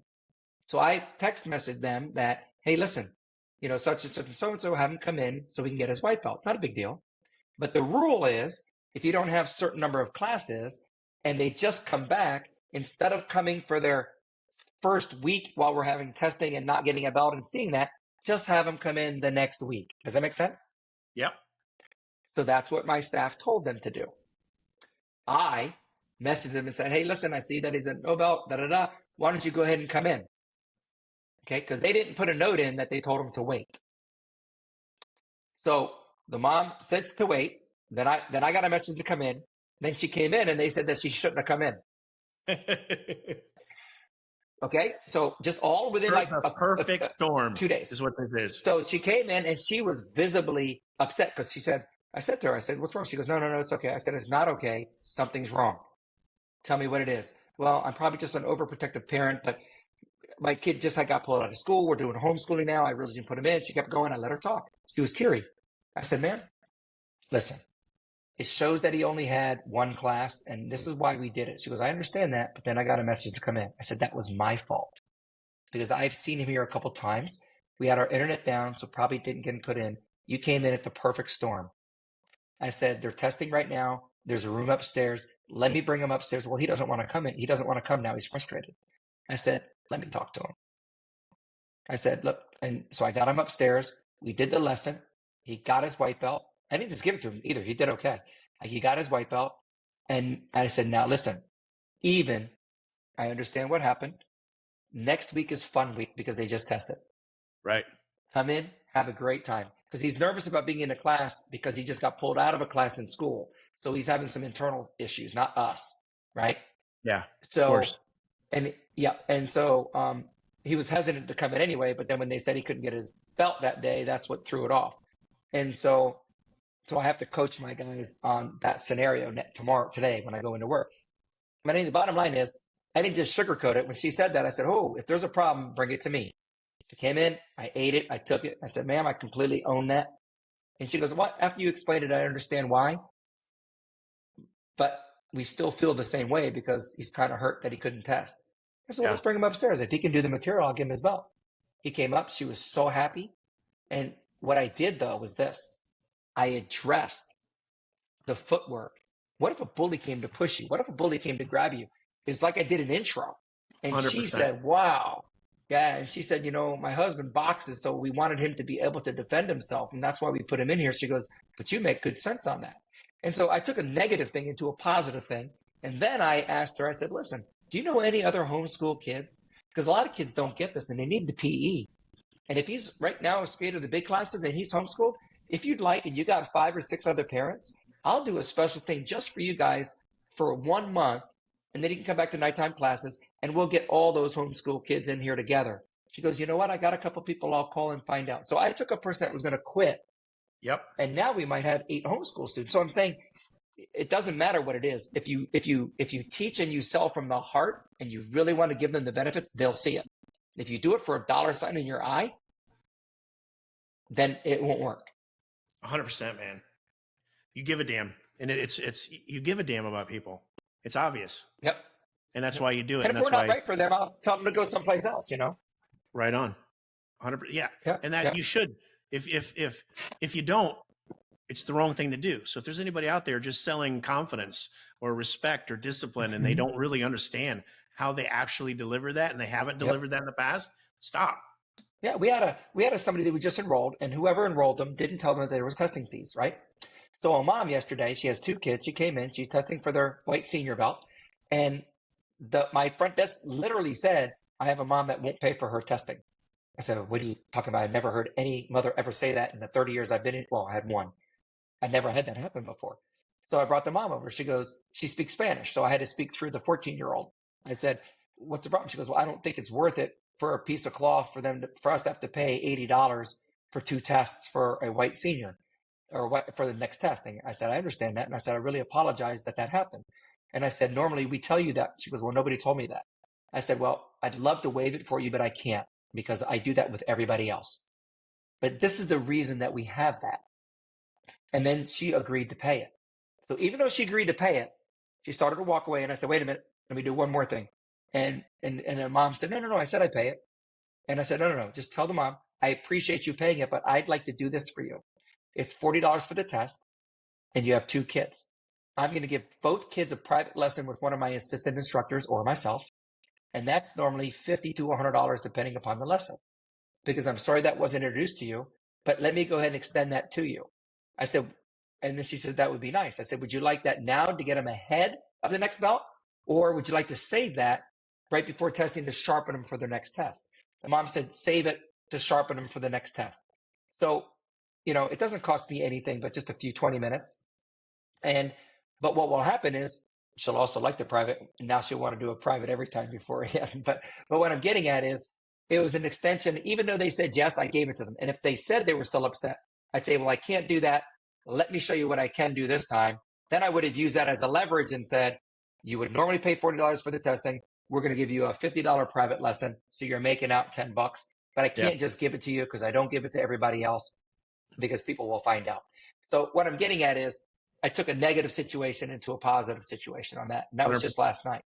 So I text messaged them that, hey, listen, such and such and so-and-so, have him come in so we can get his white belt. Not a big deal. But the rule is if you don't have a certain number of classes and they just come back, instead of coming for their first week while we're having testing and not getting a belt and seeing that, just have them come in the next week. Does that make sense? Yep. So that's what my staff told them to do. I messaged them and said, hey, listen, I see that he's a no belt, da-da-da. Why don't you go ahead and come in? Okay, because they didn't put a note in that they told him to wait. So the mom said to wait. Then I got a message to come in. Then she came in and they said that she shouldn't have come in. Okay, so just all within like a perfect storm. 2 days is what this is. So she came in and she was visibly upset because she said, I said to her, I said, what's wrong? She goes, no, it's okay. I said, it's not okay. Something's wrong. Tell me what it is. Well, I'm probably just an overprotective parent, but my kid just got pulled out of school. We're doing homeschooling now. I really didn't put him in. She kept going. I let her talk. She was teary. I said, ma'am, listen, it shows that he only had one class, and this is why we did it. She goes, I understand that, but then I got a message to come in. I said, that was my fault because I've seen him here a couple times. We had our internet down, so probably didn't get him put in. You came in at the perfect storm. I said, they're testing right now. There's a room upstairs. Let me bring him upstairs. Well, he doesn't want to come in. He doesn't want to come now. He's frustrated. I said, let me talk to him. I said, look, and so I got him upstairs. We did the lesson. He got his white belt. I didn't just give it to him either. He did okay. He got his white belt. And I said, now listen, I understand what happened. Next week is fun week because they just tested. Right. Come in, have a great time. Because he's nervous about being in a class because he just got pulled out of a class in school. So he's having some internal issues, not us. Right. Yeah. So, of course. And so he was hesitant to come in anyway, but then when they said he couldn't get his belt that day, that's what threw it off. And so I have to coach my guys on that scenario today when I go into work. But the bottom line is, I didn't just sugarcoat it. When she said that, I said, oh, if there's a problem, bring it to me. She came in, I ate it, I took it. I said, ma'am, I completely own that. And she goes, what? After you explained it, I understand why. But we still feel the same way because he's kind of hurt that he couldn't test. I said, well, let's bring him upstairs. If he can do the material, I'll give him his belt. He came up. She was so happy. And what I did, though, was this. I addressed the footwork. What if a bully came to push you? What if a bully came to grab you? It's like I did an intro. And 100%. She said, wow. Yeah. And she said, my husband boxes, so we wanted him to be able to defend himself. And that's why we put him in here. She goes, but you make good sense on that. And so I took a negative thing into a positive thing. And then I asked her, I said, listen, do you know any other homeschool kids? Because a lot of kids don't get this and they need the PE. And if he's right now scared of the big classes and he's homeschooled, if you'd like, and you got 5 or 6 other parents, I'll do a special thing just for you guys for 1 month. And then you can come back to nighttime classes and we'll get all those homeschool kids in here together. She goes, you know what? I got a couple people I'll call and find out. So I took a person that was going to quit. Yep. And now we might have 8 homeschool students. So I'm saying it doesn't matter what it is. If you teach and you sell from the heart and you really want to give them the benefits, they'll see it. If you do it for a dollar sign in your eye, then it won't work. 100%, man. You give a damn. And it's you give a damn about people. It's obvious. Yep. And that's why you do it. And if we're not right for them, I'll tell them to go someplace else, Right on. 100%. Yeah. Yep. And that you should. If you don't, it's the wrong thing to do. So if there's anybody out there just selling confidence or respect or discipline and they don't really understand how they actually deliver that and they haven't delivered that in the past, stop. Yeah, we had somebody that we just enrolled, and whoever enrolled them didn't tell them that there was testing fees, right? So a mom yesterday, she has 2 kids. She came in, she's testing for their white senior belt. And my front desk literally said, I have a mom that won't pay for her testing. I said, what are you talking about? I've never heard any mother ever say that in the 30 years I've been in. Well, I had one. I never had that happen before. So I brought the mom over. She goes, she speaks Spanish. So I had to speak through the 14-year-old. I said, what's the problem? She goes, well, I don't think it's worth it for a piece of cloth for us to have to pay $80 for 2 tests for a white senior or what for the next testing. I said, I understand that. And I said, I really apologize that happened. And I said, normally we tell you that. She goes, well, nobody told me that. I said, well, I'd love to waive it for you, but I can't because I do that with everybody else. But this is the reason that we have that. And then she agreed to pay it. So even though she agreed to pay it, she started to walk away. And I said, wait a minute, let me do one more thing. And the mom said, no, I said I pay it. And I said, no, just tell the mom, I appreciate you paying it, but I'd like to do this for you. It's $40 for the test, and you have 2 kids. I'm going to give both kids a private lesson with one of my assistant instructors or myself. And that's normally $50 to $100 depending upon the lesson. Because I'm sorry that wasn't introduced to you, but let me go ahead and extend that to you. I said, and then she said, that would be nice. I said, would you like that now to get them ahead of the next belt? Or would you like to save that right before testing to sharpen them for their next test? The mom said, save it to sharpen them for the next test. So, it doesn't cost me anything, but just a few 20 minutes. But what will happen is she'll also like the private. And now she'll want to do a private every time beforehand. But what I'm getting at is it was an extension. Even though they said yes, I gave it to them. And if they said they were still upset, I'd say, well, I can't do that. Let me show you what I can do this time. Then I would have used that as a leverage and said, you would normally pay $40 for the testing. We're going to give you a $50 private lesson. So you're making out $10, but I can't just give it to you because I don't give it to everybody else because people will find out. So what I'm getting at is I took a negative situation into a positive situation on that. And that was just last night.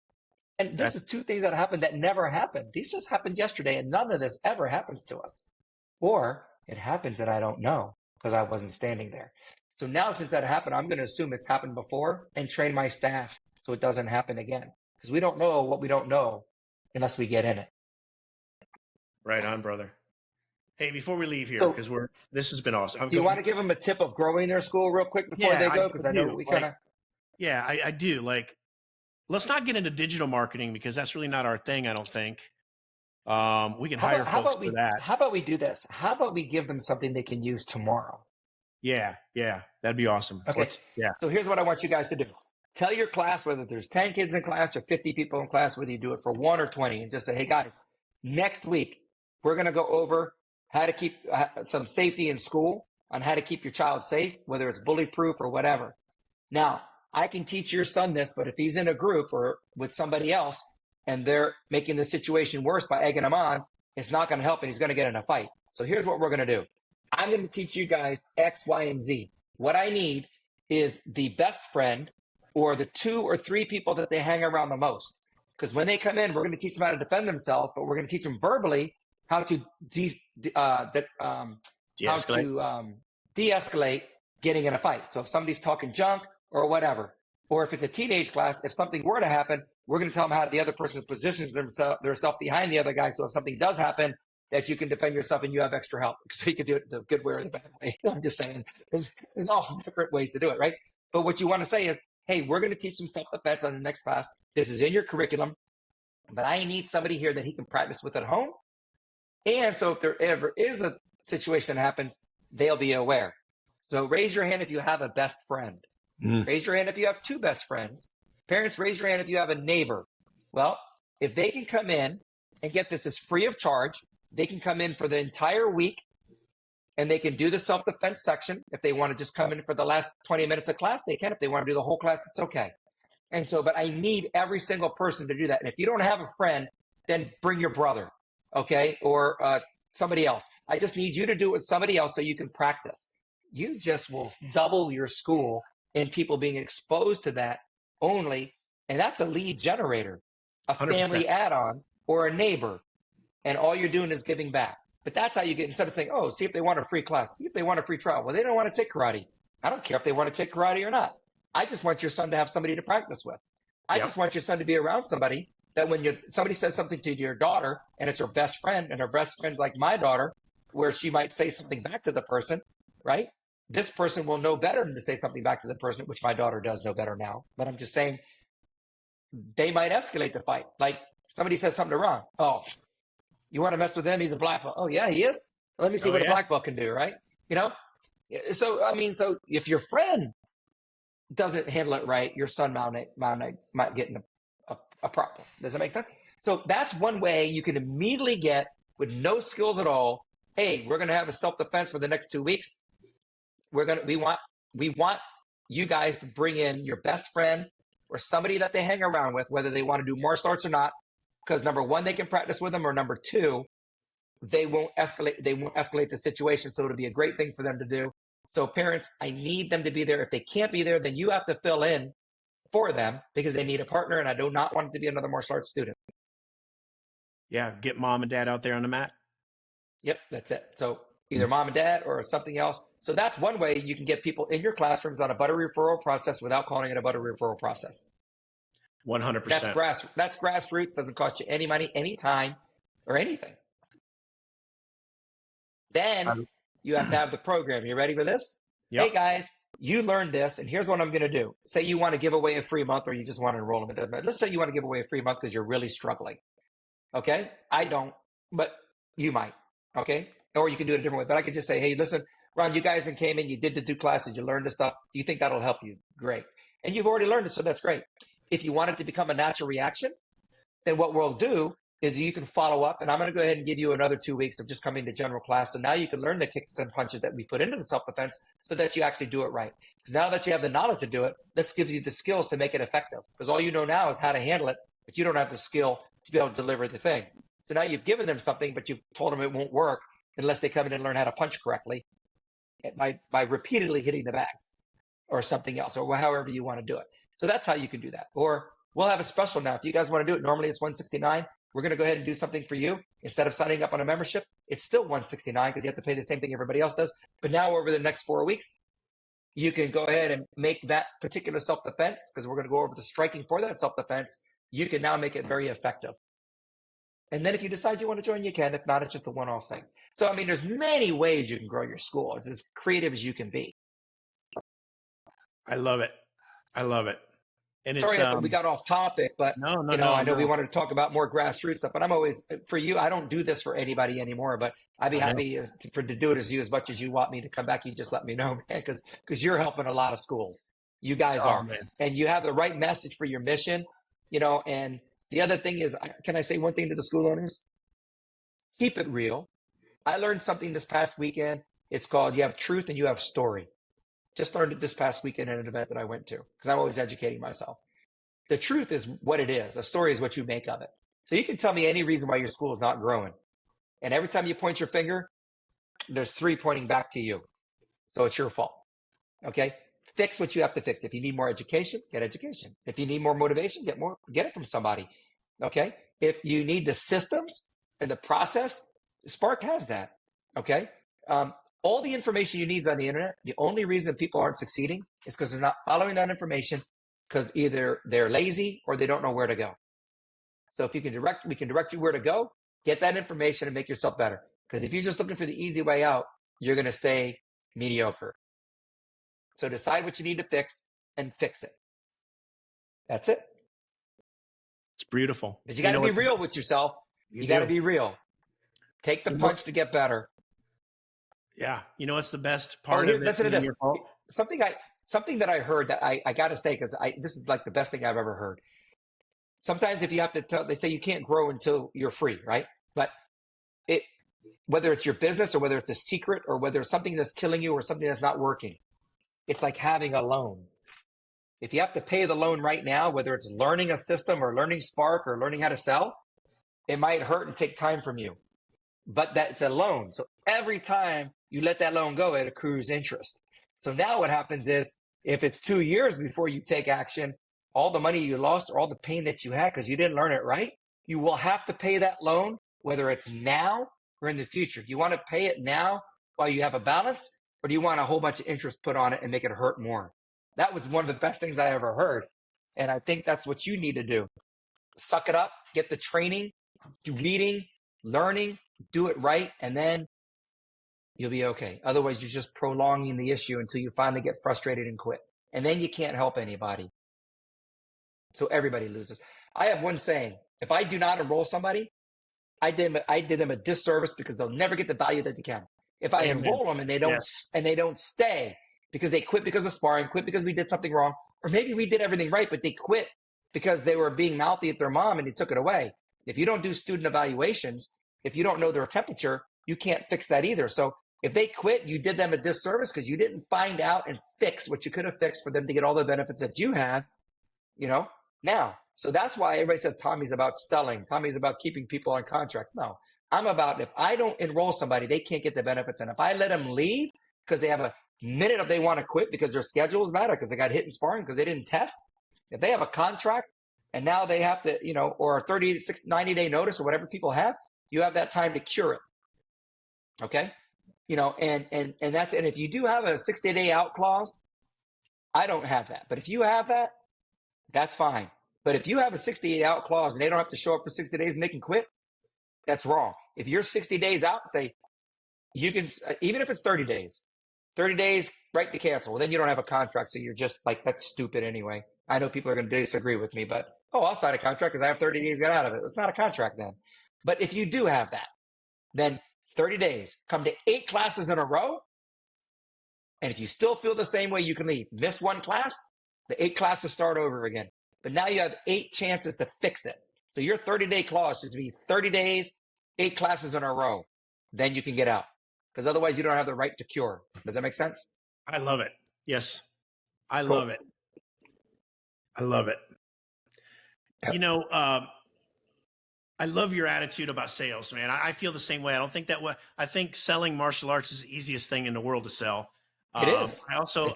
And this is 2 things that happened that never happened. These just happened yesterday, and none of this ever happens to us. Or it happens and I don't know because I wasn't standing there. So now since that happened, I'm going to assume it's happened before and train my staff so it doesn't happen again. Because we don't know what we don't know unless we get in it. Right on, brother. Hey, before we leave here, because this has been awesome. Do you want to give them a tip of growing their school real quick before they go? Because I know we kind of. Yeah, I do. Let's not get into digital marketing because that's really not our thing, I don't think. We can hire folks for that. How about we do this? How about we give them something they can use tomorrow? Yeah, that'd be awesome. Okay. So here's what I want you guys to do. Tell your class, whether there's 10 kids in class or 50 people in class, whether you do it for 1 or 20, and just say, hey guys, next week, we're going to go over how to keep some safety in school, on how to keep your child safe, whether it's bully proof or whatever. Now, I can teach your son this, but if he's in a group or with somebody else and they're making the situation worse by egging him on, it's not going to help and he's going to get in a fight. So here's what we're going to do. I'm going to teach you guys X, Y, and Z. What I need is the best friend or the 2 or 3 people that they hang around the most. Because when they come in, we're going to teach them how to defend themselves, but we're going to teach them verbally how to de-escalate getting in a fight. So if somebody's talking junk or whatever, or if it's a teenage class, if something were to happen, we're going to tell them how the other person positions themselves behind the other guy. So if something does happen, that you can defend yourself and you have extra help. So you can do it the good way or the bad way. I'm just saying there's all different ways to do it, right? But what you want to say is, hey, we're going to teach them self-defense on the next class. This is in your curriculum, but I need somebody here that he can practice with at home. And so if there ever is a situation that happens, they'll be aware. So raise your hand if you have a best friend. Raise your hand if you have 2 best friends. Parents, raise your hand if you have a neighbor. Well, if they can come in and get this as free of charge, they can come in for the entire week and they can do the self-defense section. If they want to just come in for the last 20 minutes of class, they can. If they want to do the whole class, it's okay. And so, but I need every single person to do that. And if you don't have a friend, then bring your brother, okay? Or somebody else. I just need you to do it with somebody else so you can practice. You just will double your school in people being exposed to that only. And that's a lead generator, a 100%. Family add-on, or a neighbor. And all you're doing is giving back. But that's how you get, instead of saying, oh, see if they want a free class, see if they want a free trial. Well, they don't want to take karate. I don't care if they want to take karate or not. I just want your son to have somebody to practice with. I just want your son to be around somebody that when somebody says something to your daughter and it's her best friend and her best friend's like my daughter, where she might say something back to the person, right? this person will know better than to say something back to the person, which my daughter does know better now. But I'm just saying they might escalate the fight. Like somebody says something wrong. Oh, you want to mess with him? He's a black belt. Oh, yeah, he is. Let me see what a black belt can do, right? You know? So, I mean, so if your friend doesn't handle it right, your son might get in a problem. Does that make sense? So that's one way you can immediately get, with no skills at all, hey, we're going to have a self-defense for the next 2 weeks. We want you guys to bring in your best friend or somebody that they hang around with, whether they want to do martial arts or not, because number one, they can practice with them, or number two, they won't escalate the situation. So it'll be a great thing for them to do. So parents, I need them to be there. If they can't be there, then you have to fill in for them because they need a partner, and I do not want it to be another martial arts student. Yeah, get mom and dad out there on the mat. Yep, that's it. So either mom and dad or something else. So that's one way you can get people in your classrooms on a butter referral process without calling it a butter referral process. 100%. That's grassroots. Doesn't cost you any money, any time, or anything. Then you have to have the program. You ready for this? Yep. Hey guys, you learned this, and here's what I'm going to do. Say you want to give away a free month, or you just want to enroll them. It doesn't matter. Let's say you want to give away a free month because you're really struggling. Okay? I don't, but you might. Okay? Or you can do it a different way. But I could just say, hey, listen, Ron, you guys came in, you did the 2 classes, you learned this stuff. Do you think that'll help you? Great. And you've already learned it, so that's great. If you want it to become a natural reaction, then what we'll do is you can follow up, and I'm going to go ahead and give you another 2 weeks of just coming to general class. So now you can learn the kicks and punches that we put into the self-defense so that you actually do it right. Because now that you have the knowledge to do it, this gives you the skills to make it effective. Because all you know now is how to handle it, but you don't have the skill to be able to deliver the thing. So now you've given them something, but you've told them it won't work unless they come in and learn how to punch correctly by repeatedly hitting the bags or something else, or however you want to do it. So that's how you can do that. Or we'll have a special now. If you guys want to do it, normally it's $169. We're going to go ahead and do something for you. Instead of signing up on a membership, it's still $169 because you have to pay the same thing everybody else does. But now over the next 4 weeks, you can go ahead and make that particular self-defense, because we're going to go over the striking for that self-defense. You can now make it very effective. And then if you decide you want to join, you can. If not, it's just a one-off thing. So, I mean, there's many ways you can grow your school. It's as creative as you can be. I love it. I love it. And sorry if we got off topic, but I know we wanted to talk about more grassroots stuff, but I'm always, for you, I don't do this for anybody anymore, but I'd be happy to do it as much as you want me to come back. You just let me know, man, because you're helping a lot of schools. You guys are, man. And you have the right message for your mission, and the other thing is, can I say one thing to the school owners? Keep it real. I learned something this past weekend. It's called, you have truth and you have story. Just learned it this past weekend at an event that I went to, because I'm always educating myself. The truth is what it is. The story is what you make of it. So you can tell me any reason why your school is not growing. And every time you point your finger, there's 3 pointing back to you. So it's your fault. Okay? Fix what you have to fix. If you need more education, get education. If you need more motivation, get it from somebody. Okay? If you need the systems and the process, Spark has that. Okay? All the information you need is on the internet. The only reason people aren't succeeding is because they're not following that information, because either they're lazy or they don't know where to go. So if we can direct you where to go, get that information and make yourself better. Because if you're just looking for the easy way out, you're going to stay mediocre. So decide what you need to fix and fix it. That's it. It's beautiful. Because you got to be real with yourself. You got to be real. Take the punch to get better. Yeah. You know what's the best part of it? Listen to this. Something that I heard that I got to say, because this is like the best thing I've ever heard. Sometimes if you have to tell, they say you can't grow until you're free, right? But whether it's your business or whether it's a secret or whether it's something that's killing you or something that's not working, it's like having a loan. If you have to pay the loan right now, whether it's learning a system or learning Spark or learning how to sell, it might hurt and take time from you. But that's a loan. So every time you let that loan go, it accrues interest. So now what happens is, if it's 2 years before you take action, all the money you lost or all the pain that you had because you didn't learn it right, you will have to pay that loan, whether it's now or in the future. Do you want to pay it now while you have a balance, or do you want a whole bunch of interest put on it and make it hurt more? That was one of the best things I ever heard. And I think that's what you need to do. Suck it up, get the training, do reading, learning, do it right, and then You'll be okay. Otherwise, you're just prolonging the issue until you finally get frustrated and quit. And then you can't help anybody. So everybody loses. I have one saying: if I do not enroll somebody, I did them a disservice, because they'll never get the value that they can. If I enroll them and they don't stay because they quit because of sparring, quit because we did something wrong, or maybe we did everything right, but they quit because they were being mouthy at their mom and they took it away. If you don't do student evaluations, if you don't know their temperature, you can't fix that either. So if they quit, you did them a disservice because you didn't find out and fix what you could have fixed for them to get all the benefits that you have, now. So that's why everybody says Tommy's about selling. Tommy's about keeping people on contracts. No, I'm about, if I don't enroll somebody, they can't get the benefits. And if I let them leave because they have a minute if they want to quit because their schedule is bad, because they got hit in sparring because they didn't test, if they have a contract and now they have to, or a 30, 60, 90-day notice or whatever people have, you have that time to cure it. Okay. And that's, and if you do have a 60-day out clause, I don't have that. But if you have that, that's fine. But if you have a 60-day out clause and they don't have to show up for 60 days and they can quit, that's wrong. If you're 60 days out, say you can, even if it's 30 days, right to cancel. Well, then you don't have a contract. So you're just like, that's stupid anyway. I know people are going to disagree with me, but, I'll sign a contract because I have 30 days to get out of it. It's not a contract then. But if you do have that, then 30 days, come to 8 classes in a row. And if you still feel the same way, you can leave. Miss one class, the 8 classes start over again. But now you have 8 chances to fix it. So your 30-day clause should be 30 days, 8 classes in a row. Then you can get out. Because otherwise you don't have the right to cure. Does that make sense? I love it. Yes. I love it. I love it. Yep. I love your attitude about sales, man. I feel the same way. I don't think that way. I think selling martial arts is the easiest thing in the world to sell. It is. I also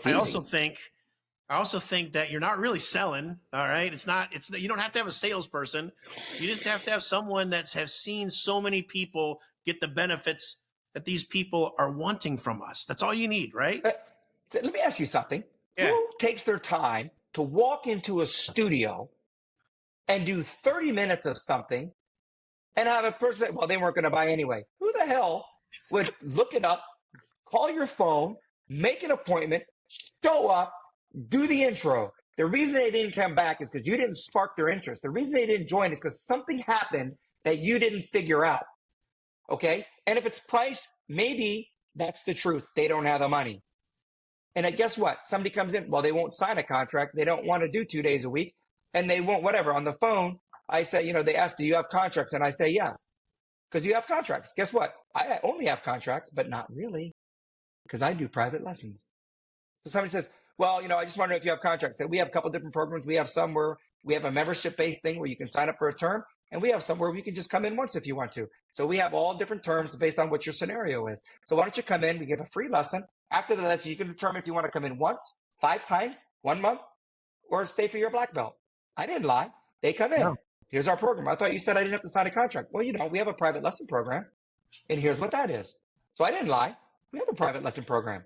think that you're not really selling. All right. You don't have to have a salesperson. You just have to have someone that has seen so many people get the benefits that these people are wanting from us. That's all you need, right? Let me ask you something. Yeah. Who takes their time to walk into a studio and do 30 minutes of something and have a person, well, they weren't going to buy anyway. Who the hell would look it up, call your phone, make an appointment, show up, do the intro? The reason they didn't come back is because you didn't spark their interest. The reason they didn't join is because something happened that you didn't figure out. Okay? And if it's price, maybe that's the truth. They don't have the money. And guess what? Somebody comes in, well, they won't sign a contract. They don't want to do 2 days a week, and they won't, whatever. On the phone, I say, they ask, do you have contracts? And I say, yes, because you have contracts. Guess what? I only have contracts, but not really, because I do private lessons. So somebody says, well, I just want to know if you have contracts. So we have a couple different programs. We have some where we have a membership-based thing where you can sign up for a term, and we have some where we can just come in once if you want to. So we have all different terms based on what your scenario is. So why don't you come in? We give a free lesson. After the lesson, you can determine if you want to come in once, 5 times, 1 month, or stay for your black belt. I didn't lie. They come in. No. Here's our program. I thought you said I didn't have to sign a contract. Well, we have a private lesson program, and here's what that is. So I didn't lie. We have a private lesson program.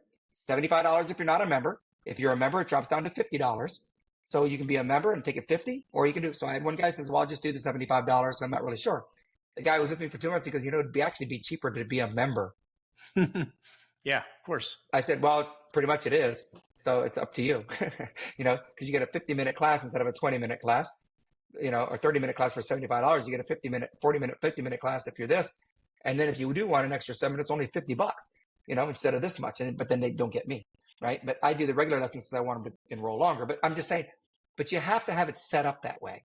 $75 if you're not a member. If you're a member, it drops down to $50. So you can be a member and take it $50, or you can do. So I had one guy says, well, I'll just do the $75. I'm not really sure. The guy was with me for 2 months. He goes, it'd actually be cheaper to be a member. Yeah, of course. I said, well, pretty much it is. So it's up to you, because you get a 50-minute class instead of a 20-minute class, or 30-minute class for $75. You get a 50-minute, 40-minute, 50-minute class if you're this. And then if you do want an extra 7 minutes, only $50, instead of this much. But then they don't get me, right? But I do the regular lessons because I want them to enroll longer. But I'm just saying, but you have to have it set up that way,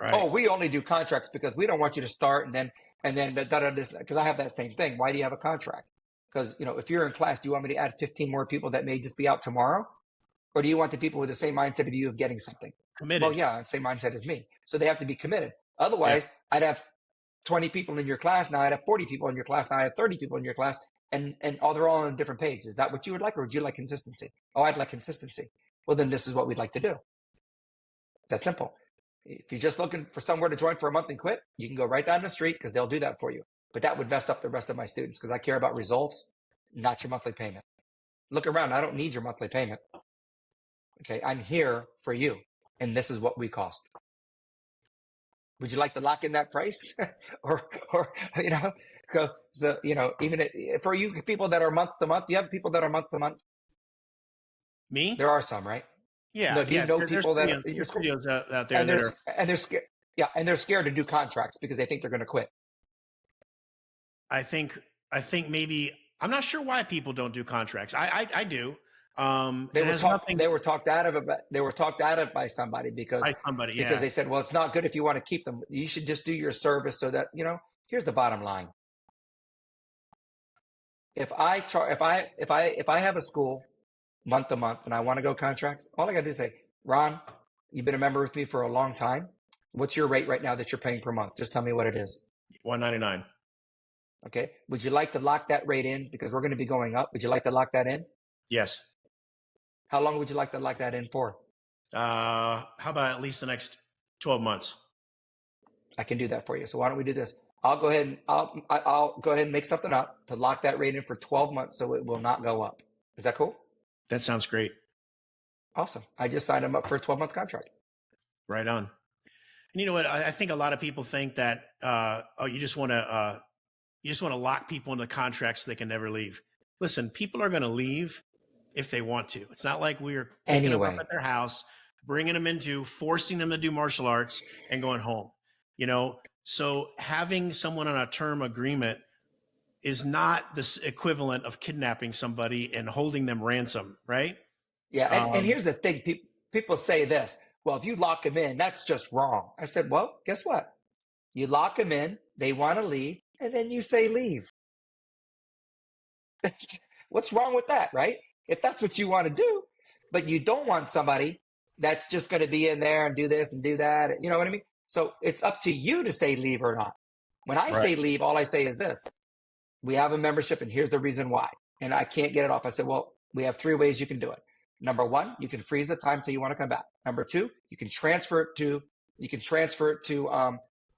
Right. Oh, we only do contracts because we don't want you to start and then because I have that same thing. Why do you have a contract? Because, if you're in class, do you want me to add 15 more people that may just be out tomorrow? Or do you want the people with the same mindset of you of getting something? Committed. Well, yeah, same mindset as me. So they have to be committed. Otherwise, yeah. I'd have 20 people in your class. Now I'd have 40 people in your class. Now I have 30 people in your class. And they're all on a different page. Is that what you would like, or would you like consistency? Oh, I'd like consistency. Well, then this is what we'd like to do. It's that simple. If you're just looking for somewhere to join for a month and quit, you can go right down the street because they'll do that for you. But that would mess up the rest of my students because I care about results, not your monthly payment. Look around. I don't need your monthly payment. Okay. I'm here for you. And this is what we cost. Would you like to lock in that price? or, you know, so, you know, even for you people that are month to month, you have people that are month to month? Me? There are some, right? Yeah. No, do you know people that there's studios out there and that are, and they're scared. Yeah. And they're scared to do contracts because they think they're going to quit. I think maybe, I'm not sure why people don't do contracts. I do. They were talked out of it. They were talked out of by somebody because they said, well, it's not good if you want to keep them. You should just do your service so that, you know, here's the bottom line. If I have a school month to month and I want to go contracts, all I got to do is say, Ron, you've been a member with me for a long time. What's your rate right now that you're paying per month? Just tell me what it is. $199. Okay. Would you like to lock that rate in? Because we're going to be going up. Would you like to lock that in? Yes. How long would you like to lock that in for? How about at least the next 12 months? I can do that for you. So why don't we do this? I'll go ahead and make something up to lock that rate in for 12 months so it will not go up. Is that cool? That sounds great. Awesome. I just signed them up for a 12-month contract. Right on. And you know what? I think a lot of people think that you just want to lock people into contracts so they can never leave. Listen, people are going to leave if they want to. It's not like we're picking them up at their house, bringing them into, forcing them to do martial arts and going home. You know, so having someone on a term agreement is not the equivalent of kidnapping somebody and holding them ransom, right? Yeah, and here's the thing. People say this, well, if you lock them in, that's just wrong. I said, well, guess what? You lock them in, they want to leave, and then you say leave. What's wrong with that, right? If that's what you want to do, but you don't want somebody that's just going to be in there and do this and do that. You know what I mean? So it's up to you to say leave or not. When I say leave, all I say is this. We have a membership and here's the reason why. And I can't get it off. I said, well, we have 3 ways you can do it. Number 1, you can freeze the time till you want to come back. Number 2, you can transfer it to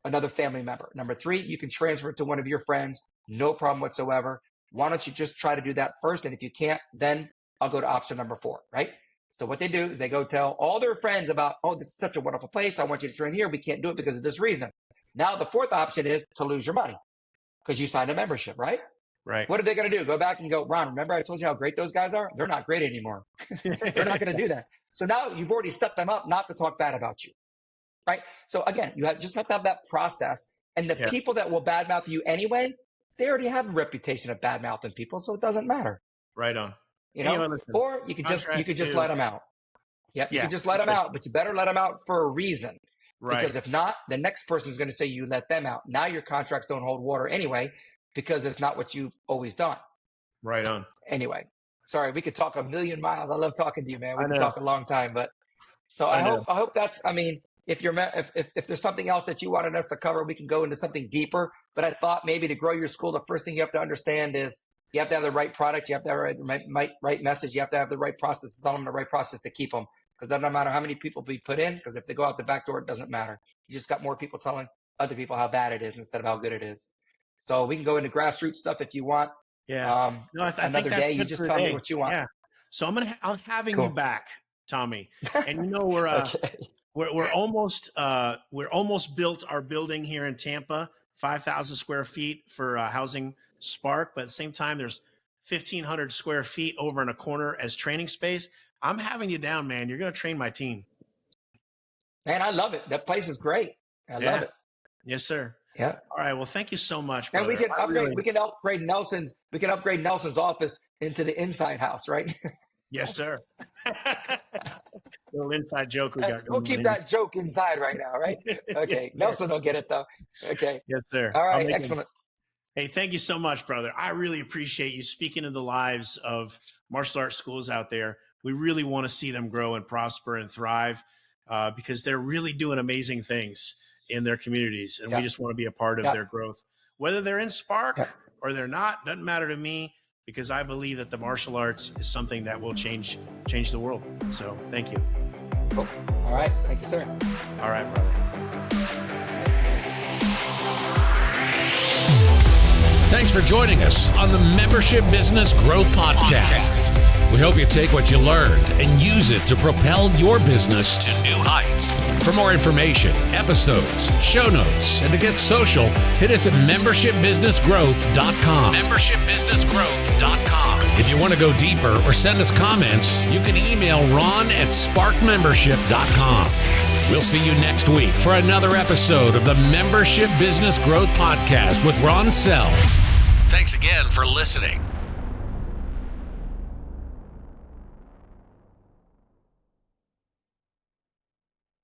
another family member. Number 3, you can transfer it to one of your friends. No problem whatsoever. Why don't you just try to do that first? And if you can't, then I'll go to option number 4, right? So what they do is they go tell all their friends about, oh, this is such a wonderful place. I want you to train here. We can't do it because of this reason. Now the 4th option is to lose your money because you signed a membership, right? Right. What are they going to do? Go back and go, Ron, remember I told you how great those guys are? They're not great anymore. They're not going to do that. So now you've already set them up not to talk bad about you, right? So again, just have to have that process. And the people that will badmouth you anyway, they already have a reputation of badmouthing people, so it doesn't matter. Right on. You know, or you could just let them out. Yep, you can just let them out, but you better let them out for a reason. Right. Because if not, the next person is going to say you let them out. Now your contracts don't hold water anyway, because it's not what you've always done. Right on. Anyway, sorry, we could talk a million miles. I love talking to you, man. We can talk a long time, but so I hope that's. I mean, if there's something else that you wanted us to cover, we can go into something deeper. But I thought maybe to grow your school, the first thing you have to understand is you have to have the right product. You have to have the right message. You have to have the right process to sell them, the right process to keep them. Because it doesn't matter how many people we put in, because if they go out the back door, it doesn't matter. You just got more people telling other people how bad it is instead of how good it is. So we can go into grassroots stuff if you want. Yeah. Another day, you just tell me what you want. Yeah. So I'm having you back, Tommy. And you know we're almost built our building here in Tampa, 5,000 square feet for housing Spark, but at the same time, there's 1,500 square feet over in a corner as training space. I'm having you down, man. You're going to train my team. Man, I love it. That place is great. I love it. Yes, sir. Yeah. All right. Well, thank you so much, brother. And we can upgrade. We can upgrade Nelson's. We can upgrade Nelson's office into the inside house, right? Yes, sir. Little inside joke we got. We'll keep that joke inside right now, right? Okay. Yes, Nelson will get it though. Okay. Yes, sir. All right. Excellent. Hey, thank you so much, brother. I really appreciate you speaking to the lives of martial arts schools out there. We really want to see them grow and prosper and thrive because they're really doing amazing things in their communities. And we just want to be a part of their growth. Whether they're in Spark or they're not, doesn't matter to me because I believe that the martial arts is something that will change the world. So thank you. Cool. All right. Thank you, sir. All right, brother. Thanks for joining us on the Membership Business Growth Podcast. We hope you take what you learned and use it to propel your business to new heights. For more information, episodes, show notes, and to get social, hit us at membershipbusinessgrowth.com. Membershipbusinessgrowth.com. If you want to go deeper or send us comments, you can email ron@sparkmembership.com. We'll see you next week for another episode of the Membership Business Growth Podcast with Ron Sell. Thanks again for listening.